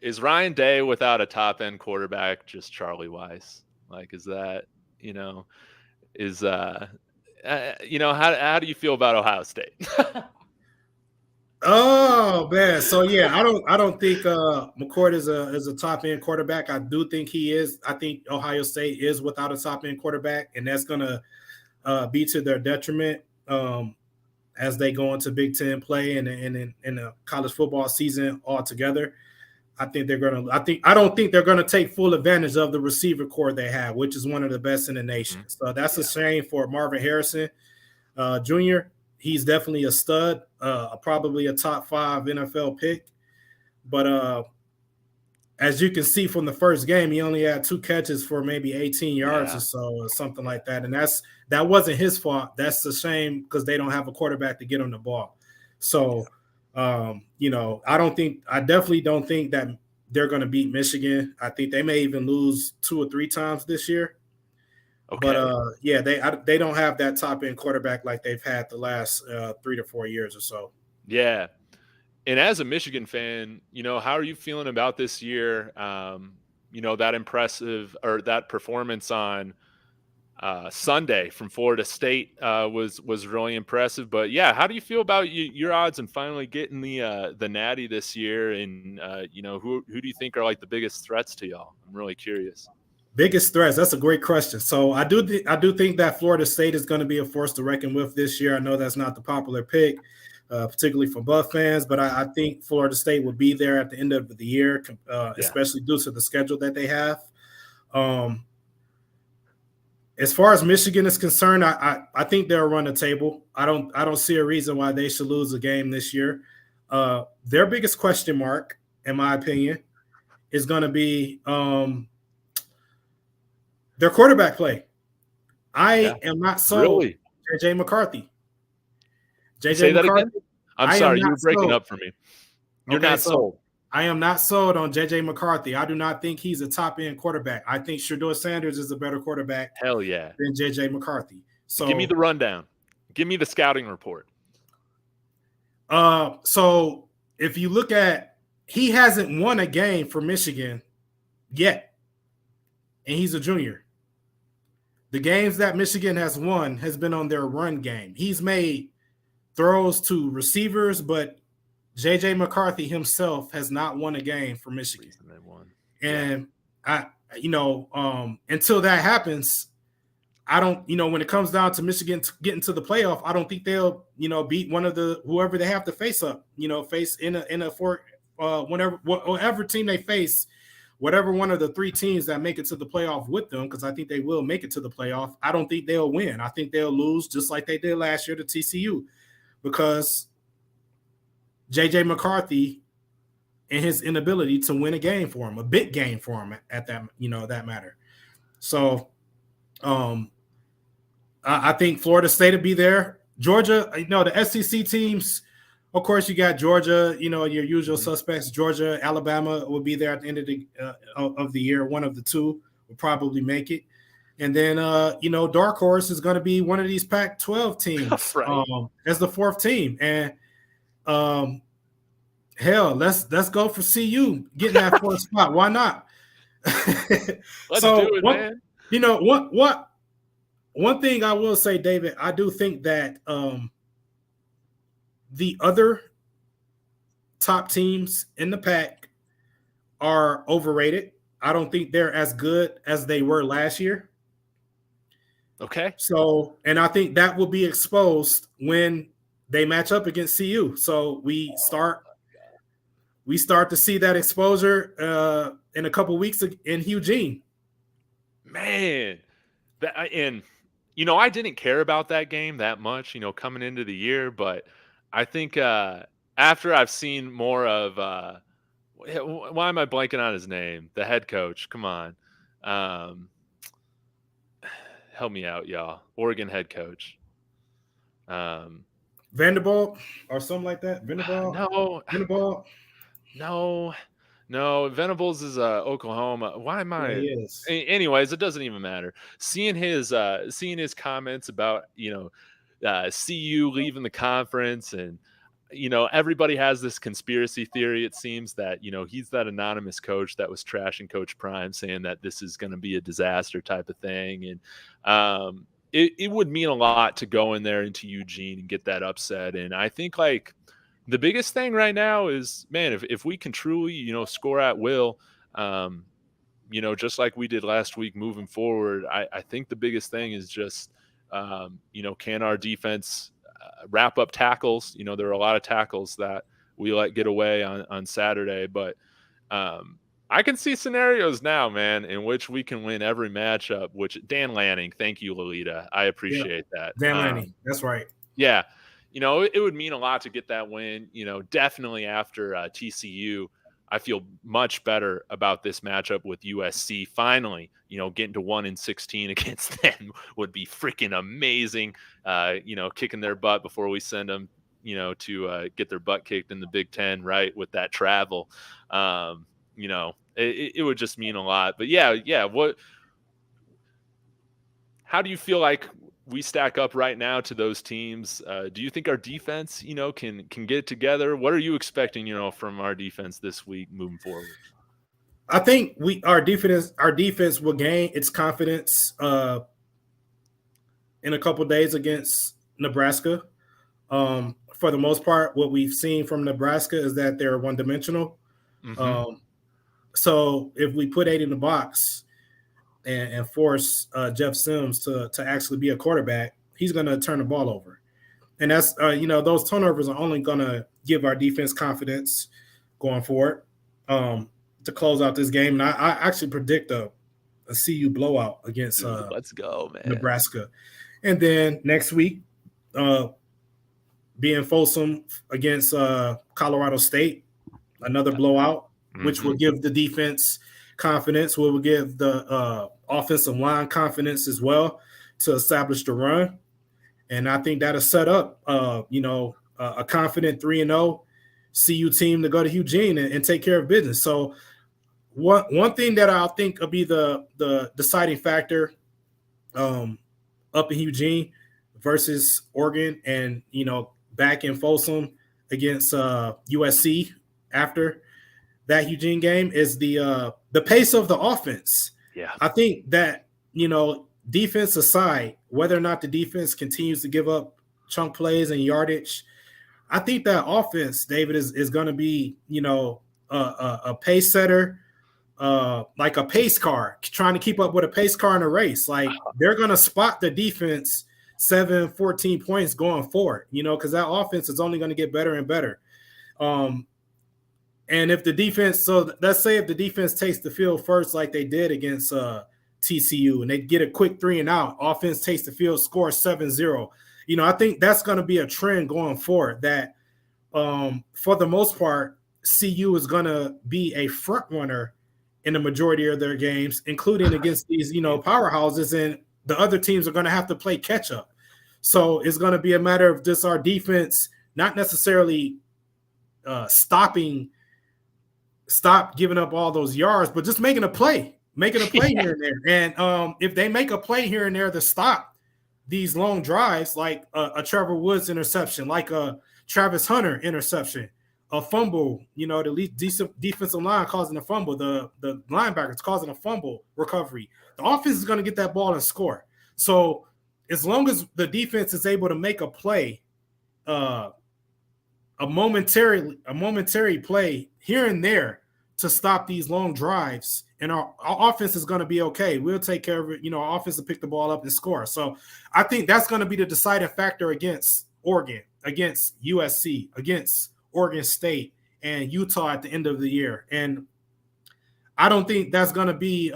is Ryan Day without a top end quarterback just Charlie Weiss? Like, is that you know is how do you feel about Ohio State? Oh man, so yeah, I don't think McCord is a top end quarterback. I do think he is. I think Ohio State is without a top end quarterback, and that's gonna be to their detriment as they go into Big Ten play and in the college football season altogether. I don't think they're gonna take full advantage of the receiver core they have, which is one of the best in the nation. Mhm. So that's a Yeah. shame for Marvin Harrison Jr. He's definitely a stud, probably a top 5 NFL pick. But as you can see from the first game, he only had 2 catches for maybe 18 yards or Yeah. so, or something Yeah. like that. And that wasn't his fault. That's a shame because they don't have a quarterback to get him the ball. So, I definitely don't think that they're going to beat Michigan. I think they may even lose 2 or 3 times this year. But Okay. yeah, they don't have that top end quarterback like they've had the last 3 to 4 years or so. Yeah. And as a Michigan fan, how are you feeling about this year? That impressive or that performance on Sunday from Florida State was really impressive. But yeah, how do you feel about your odds and finally getting the Natty this year? And who do you think are like the biggest threats to y'all? I'm really curious. Biggest threats. That's a great question. So I do think that Florida State is going to be a force to reckon with this year. I know that's not the popular pick, particularly for Buff fans, but I think Florida State will be there at the end of the year, Yeah. especially due to the schedule that they have. Um, as far as Michigan is concerned, I think they'll run the table. I don't see a reason why they should lose a game this year. Their biggest question mark, in my opinion, is going to be their quarterback play. Yeah. I am not sold Really? JJ McCarthy. JJ Say that again? McCarthy, I'm I am sorry, you not were breaking sold. up for me. You're Okay, not so sold. I am not sold on JJ McCarthy. I do not think he's a top end quarterback. I think Shador Sanders is a better quarterback Hell yeah. than JJ McCarthy. Give me So the rundown. Give me the scouting report. so if you look at, he hasn't won a game for Michigan yet, and he's a junior. The games that Michigan has won has been on their run game. He's made throws to receivers, but JJ McCarthy himself has not won a game for Michigan. Reason they won. Yeah. And until that happens, I don't, when it comes down to Michigan getting to the playoff, I don't think they'll, beat one of the whoever they have to face in a four, whatever team they face, whatever one of the 3 teams that make it to the playoff with them, because I think they will make it to the playoff. I don't think they'll win. I think they'll lose just like they did last year to TCU, because JJ McCarthy and his inability to win a game for him, a big game for him at that matter. So, I think Florida State will be there. Georgia, the SEC teams, of course, you got Georgia, your usual Mhm. suspects. Georgia, Alabama will be there at the end of the year. One of the two will probably make it. And then, dark horse is going to be one of these Pac-12 teams Right. as the 4th team. And hell, let's go for CU getting that 4th spot. Why not? Let's do So it, man. one thing I will say, David, I do think that the other top teams in the pack are overrated. I don't think they're as good as they were last year. Okay. So, and I think that will be exposed when they match up against CU. So we start to see that exposure in a couple weeks in Eugene. Man. And I didn't care about that game that much, coming into the year, but I think after I've seen more of why am I blanking on his name? The head coach. Come on. Um, help me out, y'all. Oregon head coach. Um, Vanderbilt or something like that. Vanderbilt, no, Vanderbilt. no, no. Venables is Oklahoma. Why am Yeah, he I? is. Anyways, it doesn't even matter. Seeing his comments about CU leaving the conference, and everybody has this conspiracy theory. It seems that he's that anonymous coach that was trashing Coach Prime, saying that this is going to be a disaster type of thing, and it would mean a lot to go in there into Eugene and get that upset. And I think like the biggest thing right now is, man, if we can truly score at will. Just like we did last week moving forward, I think the biggest thing is just, can our defense wrap up tackles? There are a lot of tackles that we let get away on Saturday, but I can see scenarios now, man, in which we can win every matchup, which Dan Lanning, thank you, Lolita. I Yeah, appreciate that. Van Lanning. That's right. Yeah. It would mean a lot to get that win. Definitely after TCU, I feel much better about this matchup with USC. Finally, getting to 1-16 against them would be freaking amazing. Kicking their butt before we send them, to get their butt kicked in the Big Ten, right? With that travel, it would just mean a lot. But yeah. How do you feel like we stack up right now to those teams? Do you think our defense, can get it together? What are you expecting, from our defense this week moving forward? I think our defense will gain its confidence in a couple days against Nebraska. For the most part, what we've seen from Nebraska is that they're one dimensional. Mm-hmm. So if we put 8 in the box and force Jeff Sims to actually be a quarterback, he's going to turn the ball over. And that's, those turnovers are only going to give our defense confidence going forward to close out this game. And I actually predict a CU blowout against Dude, let's go, man. Nebraska. And then next week, being Folsom against Colorado State, another blowout, which will give the defense confidence, will give the offensive line confidence as well to establish the run. And I think that'll set up, a confident 3-0 CU team to go to Eugene and take care of business. So one thing that I think will be the deciding factor up in Eugene versus Oregon and, back in Folsom against USC after that Eugene game is the pace of the offense. Yeah. I think that, defense aside, whether or not the defense continues to give up chunk plays and yardage, I think that offense, David, is going to be, a pace setter, like a pace car, trying to keep up with a pace car in a race. Like they're going to spot the defense 14 points going forward, because that offense is only going to get better and better. And if the defense, so let's say if the defense takes the field first, like they did against TCU, and they get a quick 3 and out, offense takes the field, score 7-0. I think that's going to be a trend going forward that for the most part, CU is going to be a front runner in the majority of their games, including against these, powerhouses, and the other teams are going to have to play catch up. So it's going to be a matter of just our defense not necessarily stop giving up all those yards, but just making a play here and there. And if they make a play here and there to stop these long drives, like a Trevor Woods interception, like a Travis Hunter interception, a fumble, the defensive line causing a fumble, the linebackers causing a fumble recovery, the offense is going to get that ball and score. So as long as the defense is able to make a play, a momentary play here and there to stop these long drives, and our offense is going to be okay. We'll take care of it. Our offense will pick the ball up and score. So I think that's going to be the deciding factor against Oregon, against USC, against Oregon State, and Utah at the end of the year. And I don't think that's going to be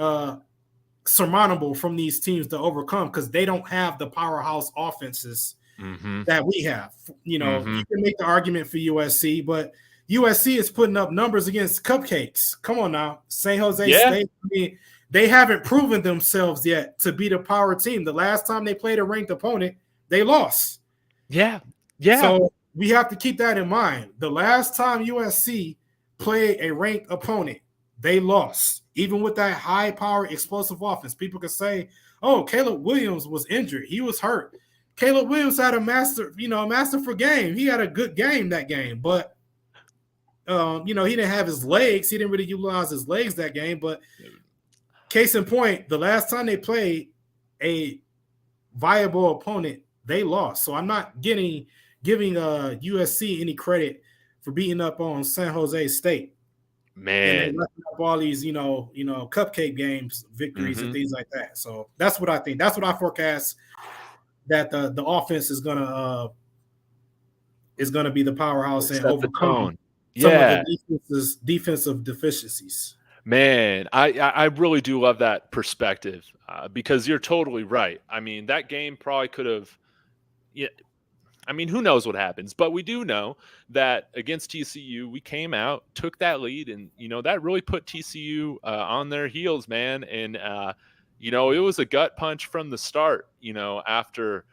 surmountable from these teams to overcome because they don't have the powerhouse offenses Mm-hmm. that we have. You know, Mm-hmm. you can make the argument for USC, but USC is putting up numbers against cupcakes. Come on now. San Jose Yeah. State, I mean, they haven't proven themselves yet to be the power team. The last time they played a ranked opponent, they lost. Yeah. Yeah. So we have to keep that in mind. The last time USC played a ranked opponent, they lost. Even with that high power explosive offense, people could say, "Oh, Caleb Williams was injured. He was hurt." Caleb Williams had a masterful game. He had a good game that game, but he didn't have his legs. He didn't really utilize his legs that game. But case in point, the last time they played a viable opponent, they lost. So I'm not giving USC any credit for beating up on San Jose State. And they Man. left up all these, cupcake games, victories, and things like that. So that's what I think. That's what I forecast, that the offense is gonna be the powerhouse and Set the overcome tone. some of Yeah. the defensive deficiencies. Man, I really do love that perspective, because you're totally right. I mean, that game probably could have. Yeah, I mean, who knows what happens? But we do know that against TCU, we came out, took that lead, and that really put TCU on their heels, man. And it was a gut punch from the start. After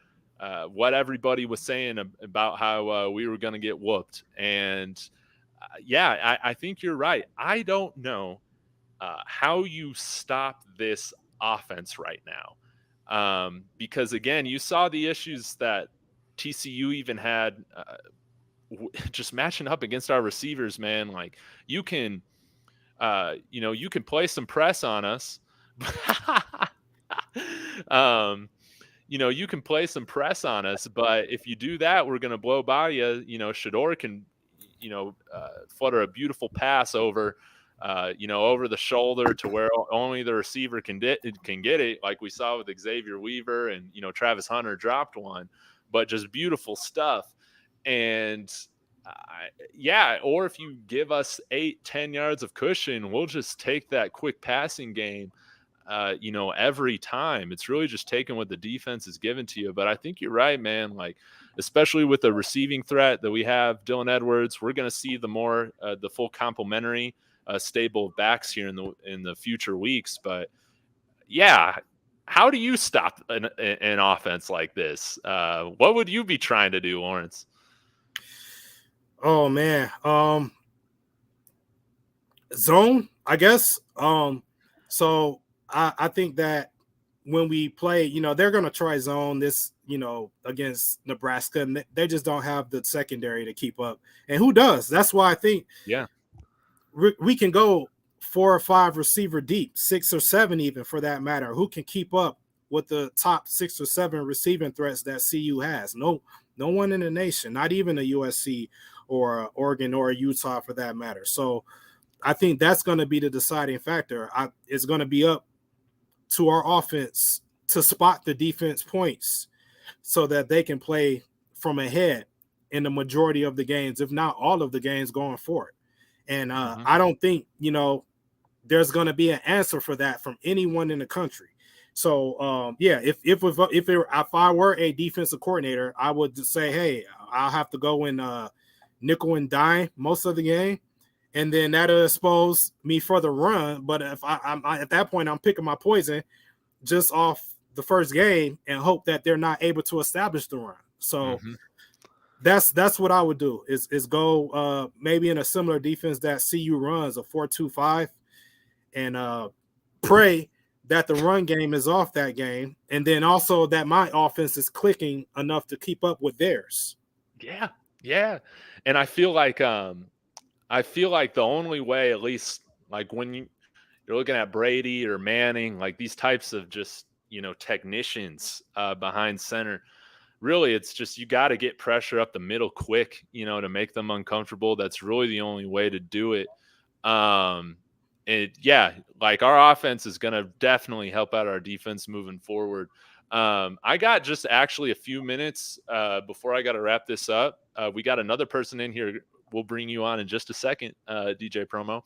what everybody was saying about how we were going to get whooped, and I think you're right. I don't know how you stop this offense right now. Because again, you saw the issues that TCU even had just matching up against our receivers, man. Like you can play some press on us. You can play some press on us, but if you do that, we're going to blow by you. Shador can, flutter a beautiful pass over, over the shoulder to where only the receiver can get it, like we saw with Xavier Weaver, and Travis Hunter dropped one, but just beautiful stuff. And or if you give us 8-10 yards of cushion, we'll just take that quick passing game. Every time. It's really just taking what the defense is given to you. But I think you're right, man. Like, especially with the receiving threat that we have, Dylan Edwards, we're going to see the full complementary stable of backs here in the future weeks. But yeah, how do you stop an offense like this? What would you be trying to do, Lawrence? Oh man, zone, I guess. So I think that when we play, they're going to try zone this, against Nebraska, and they just don't have the secondary to keep up. And who does? That's why I think we can go 4 or 5 receiver deep, 6 or 7 even for that matter. Who can keep up with the top 6 or 7 receiving threats that CU has? No one in the nation, not even a USC or a Oregon or a Utah for that matter. So I think that's going to be the deciding factor. It's going to be up to our offense to spot the defense points so that they can play from ahead in the majority of the games, if not all of the games going forward. And I don't think, there's going to be an answer for that from anyone in the country. So, if I were a defensive coordinator, I would just say, hey, I'll have to go in nickel and dime most of the game. And then that'll expose me for the run. But if I'm at that point, I'm picking my poison just off the first game and hope that they're not able to establish the run. So that's what I would do is go maybe in a similar defense that CU runs, a 4-2-5, and pray that the run game is off that game, and then also that my offense is clicking enough to keep up with theirs. Yeah, and I feel like the only way, at least like when you're looking at Brady or Manning, like these types of just, technicians behind center, really it's just you got to get pressure up the middle quick, to make them uncomfortable. That's really the only way to do it. Like our offense is going to definitely help out our defense moving forward. I got just actually a few minutes before I got to wrap this up. We got another person in here. We'll bring you on in just a second, DJ Promo.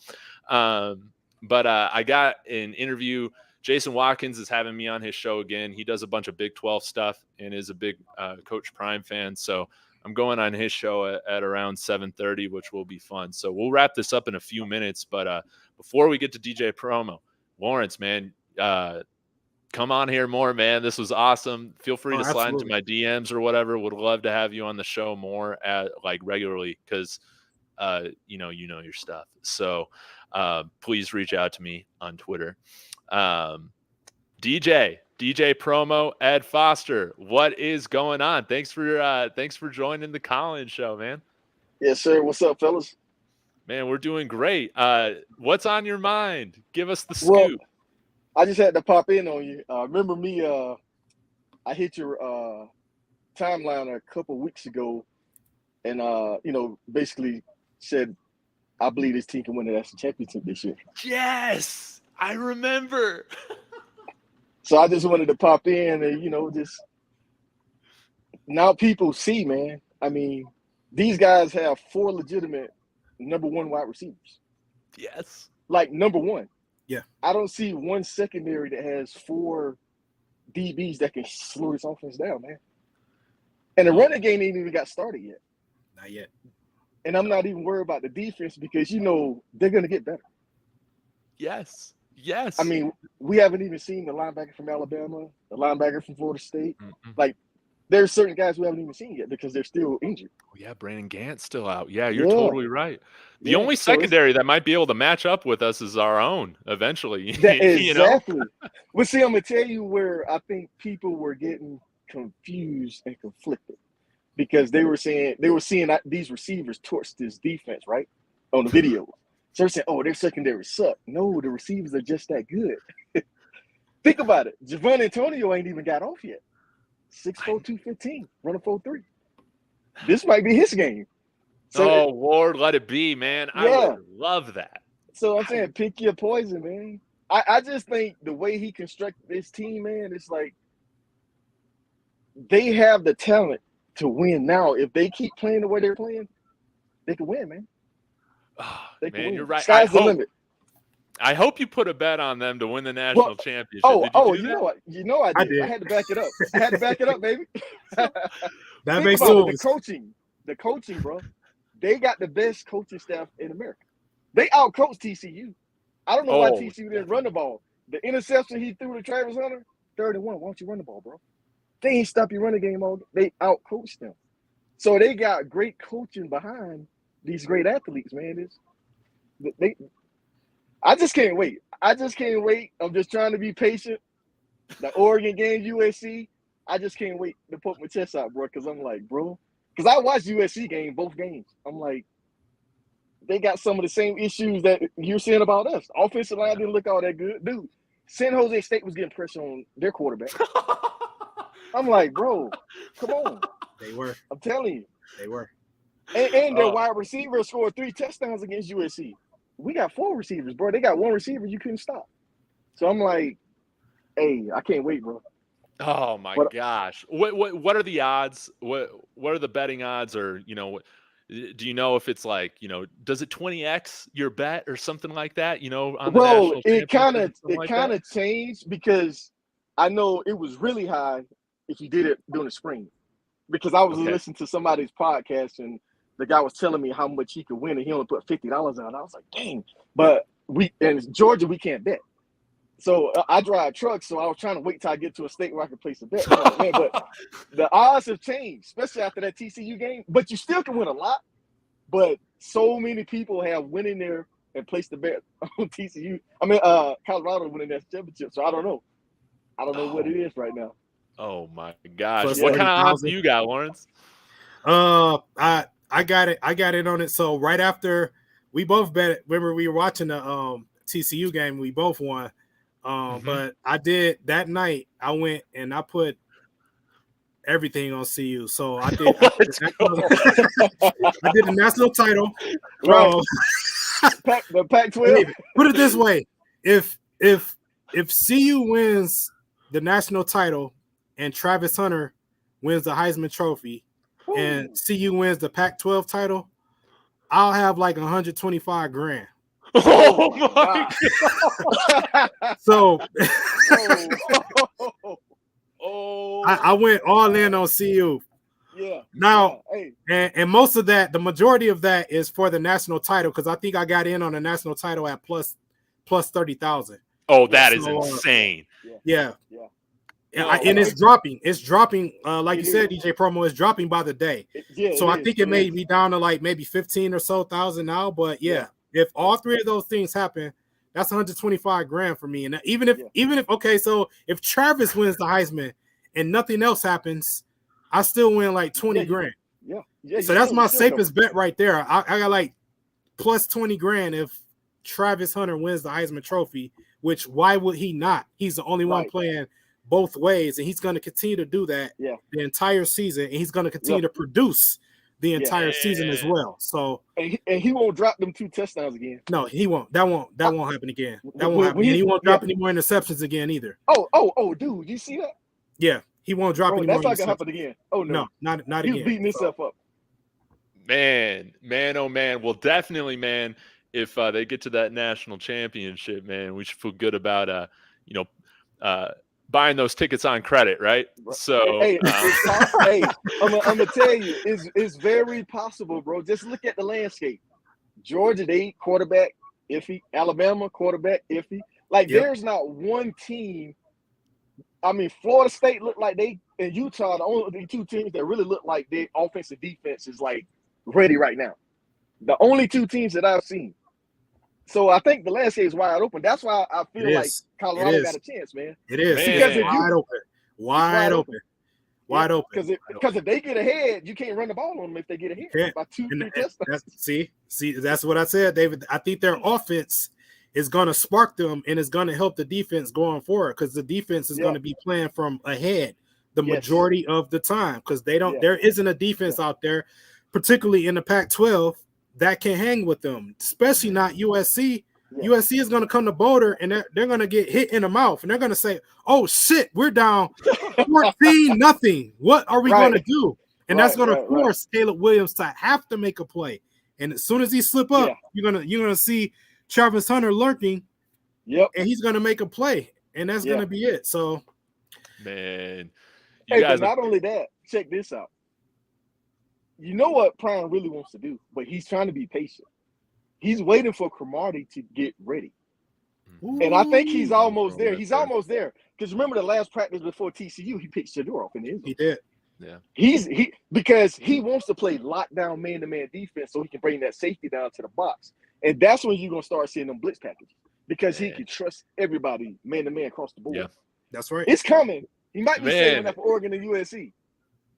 But I got an interview Jason Watkins is having me on his show again. He does a bunch of Big 12 stuff and is a big Coach Prime fan. So I'm going on his show at around 7:30, which will be fun. So we'll wrap this up in a few minutes. But before we get to DJ Promo, Lawrence, man, come on here more, man. This was awesome. Feel free to slide into my DMs or whatever. Would love to have you on the show more regularly because you know your stuff. So please reach out to me on Twitter. DJ Promo, Ed Foster, what is going on? Thanks for joining the Collins Show, man. Yes, sir. What's up, fellas? Man, we're doing great. What's on your mind? Give us the Well, scoop. I just had to pop in on you. Remember me? I hit your timeline a couple weeks ago, and basically said I believe this team can win the national championship this year. Yes, I remember. So I just wanted to pop in and just now people see, man. I mean, these guys have 4 legitimate number 1 wide receivers. Yes, like number 1. Yeah. I don't see one secondary that has 4 DBs that can slow this offense down, man. And the running game ain't even got started yet. Not yet. And I'm not even worried about the defense because, they're going to get better. Yes. Yes. I mean, we haven't even seen the linebacker from Alabama, the linebacker from Florida State. Mm-mm. Like, there's certain guys we haven't even seen yet because they're still injured. Oh, yeah, Brandon Gant's still out. Yeah, you're totally right. The only so secondary that might be able to match up with us is our own eventually. Exactly. Well, see, I'm going to tell you where I think people were getting confused and conflicted because they were seeing these receivers torch this defense, right, on the video. So they're saying, oh, their secondary suck. No, the receivers are just that good. Think about it. Javon Antonio ain't even got off yet. 6'4", 215, running 4.3. This might be his game. So Lord, let it be, man. Yeah. I would love that. So I'm saying pick your poison, man. I just think the way he constructed this team, man, it's like they have the talent to win now. If they keep playing the way they're playing, they can win, man. Oh, They can win. you're right. Sky's the limit. I hope you put a bet on them to win the national championship. You know what? I did. I had to back it up. I had to back it up, baby. That makes sense. The coaching, bro. They got the best coaching staff in America. They outcoached TCU. I don't know why TCU didn't run the ball. The interception he threw to Travis Hunter, 3rd and 1. Why don't you run the ball, bro? They ain't stop your running game all. They outcoached them. So they got great coaching behind these great athletes, man. I just can't wait. I'm just trying to be patient. The Oregon game, USC, I just can't wait to put my chest out, bro, because I'm like, bro, because I watched USC game, both games. I'm like, they got some of the same issues that you're saying about us. Offensive line didn't look all that good. Dude, San Jose State was getting pressure on their quarterback. I'm like, bro, come on. They were. I'm telling you. They were. And their wide receiver scored 3 touchdowns against USC. We got 4 receivers, bro. They got 1 receiver you couldn't stop. So I'm like, hey, I can't wait, bro. Oh my gosh. What are the odds? What are the betting odds? Or, do you know if it's like, does it 20x your bet or something like that? On the national it kind of changed because I know it was really high if you did it during the spring. Because I was listening to somebody's podcast and the guy was telling me how much he could win and he only put $50 on. I was like, dang. But in Georgia, we can't bet. So I drive trucks, so I was trying to wait till I get to a state where I could place a bet. Man, but the odds have changed, especially after that TCU game. But you still can win a lot. But so many people have went in there and placed the bet on TCU. I mean, Colorado winning that championship. So I don't know. I don't know what it is right now. Oh my gosh! Plus what kind of odds do you got, Lawrence? I got it on it. So right after we both bet, remember we were watching the TCU game, we both won. But I did that night. I went and I put everything on CU. So I did. I did the national title. The Pac-12. Put it this way: if CU wins the national title and Travis Hunter wins the Heisman Trophy, and CU wins the Pac-12 title, I'll have like $125,000. Oh my God. So Oh, I went all in on CU. Yeah. Now, yeah. Hey. and most of that, the majority of that is for the national title because I think I got in on the national title at plus 30,000. oh, that is insane. Yeah. Yeah. And it's dropping. It's dropping. Like It you said, is. DJ Promo is dropping by the day. So I think it may be down to like maybe 15 or so thousand now. But yeah, if all three of those things happen, that's 125 grand for me. And even if okay, so if Travis wins the Heisman and nothing else happens, I still win like 20 grand. Yeah. So that's my safest bet right there. I got like plus 20 grand if Travis Hunter wins the Heisman Trophy. Which why would he not? He's the only one playing both ways, and he's going to continue to do that the entire season, and he's going to continue to produce the entire season as well. So and he won't drop them 2 touchdowns again. No, he won't. That won't happen again. That won't happen. And he won't drop any more interceptions again either. Oh, dude, you see that? Yeah, he won't drop any more interceptions. That's not gonna happen again. Oh no, not again. He's beating himself up. Man, oh man. Well, definitely, man. If they get to that national championship, man, we should feel good about buying those tickets on credit, right? So, hey, I'm gonna tell you, it's very possible, bro. Just look at the landscape. Georgia, they quarterback iffy. Alabama quarterback iffy. Like there's not one team. I mean, Florida State looked like they and Utah, the only 2 teams that really look like their offensive defense is like ready right now. The only 2 teams that I've seen. So I think the landscape is wide open. That's why I feel like Colorado got a chance, man. It is. Because wide open. Because if they get ahead, you can't run the ball on them if they get ahead by 2-3 touchdowns. See, that's what I said, David. I think their offense is going to spark them and is going to help the defense going forward because the defense is going to be playing from ahead the majority of the time because they don't. There isn't a defense out there, particularly in the Pac-12. That can hang with them, especially not USC. Yeah. USC is going to come to Boulder, and they're going to get hit in the mouth, and they're going to say, oh, shit, we're down 14-0. What are we going to do? And that's going to force Caleb Williams to have to make a play. And as soon as he slip up, you're gonna see Travis Hunter lurking, and he's going to make a play, and that's going to be it. So, man. But not only that, check this out. You know what Prime really wants to do, but he's trying to be patient. He's waiting for Cromartie to get ready. Ooh, and I think he's almost there. He's almost there. Because remember the last practice before TCU, he picked Shedeur off in the end zone. He did. Yeah. Because he wants to play lockdown man-to-man defense so he can bring that safety down to the box. And that's when you're going to start seeing them blitz packages. Because he can trust everybody man-to-man across the board. Yeah. That's right. It's coming. He might be saving that for Oregon and USC.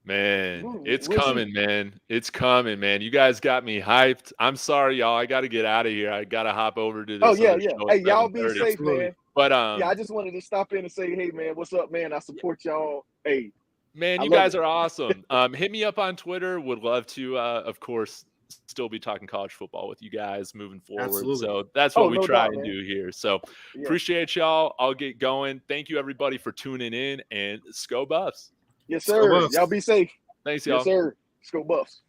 Man, it's coming, man. It's coming, man. You guys got me hyped. I'm sorry, y'all. I got to get out of here. I got to hop over to this. Oh, yeah. Hey, y'all be safe, man. But I just wanted to stop in and say, hey, man, what's up, man? I support y'all. Hey, man, you guys are awesome. Hit me up on Twitter. Would love to, of course, still be talking college football with you guys moving forward. Absolutely. So that's what we try and do here. So appreciate y'all. I'll get going. Thank you, everybody, for tuning in, and Sco Buffs. Yes, sir. Y'all be safe. Thanks, y'all. Yes, sir. Let's go Buffs.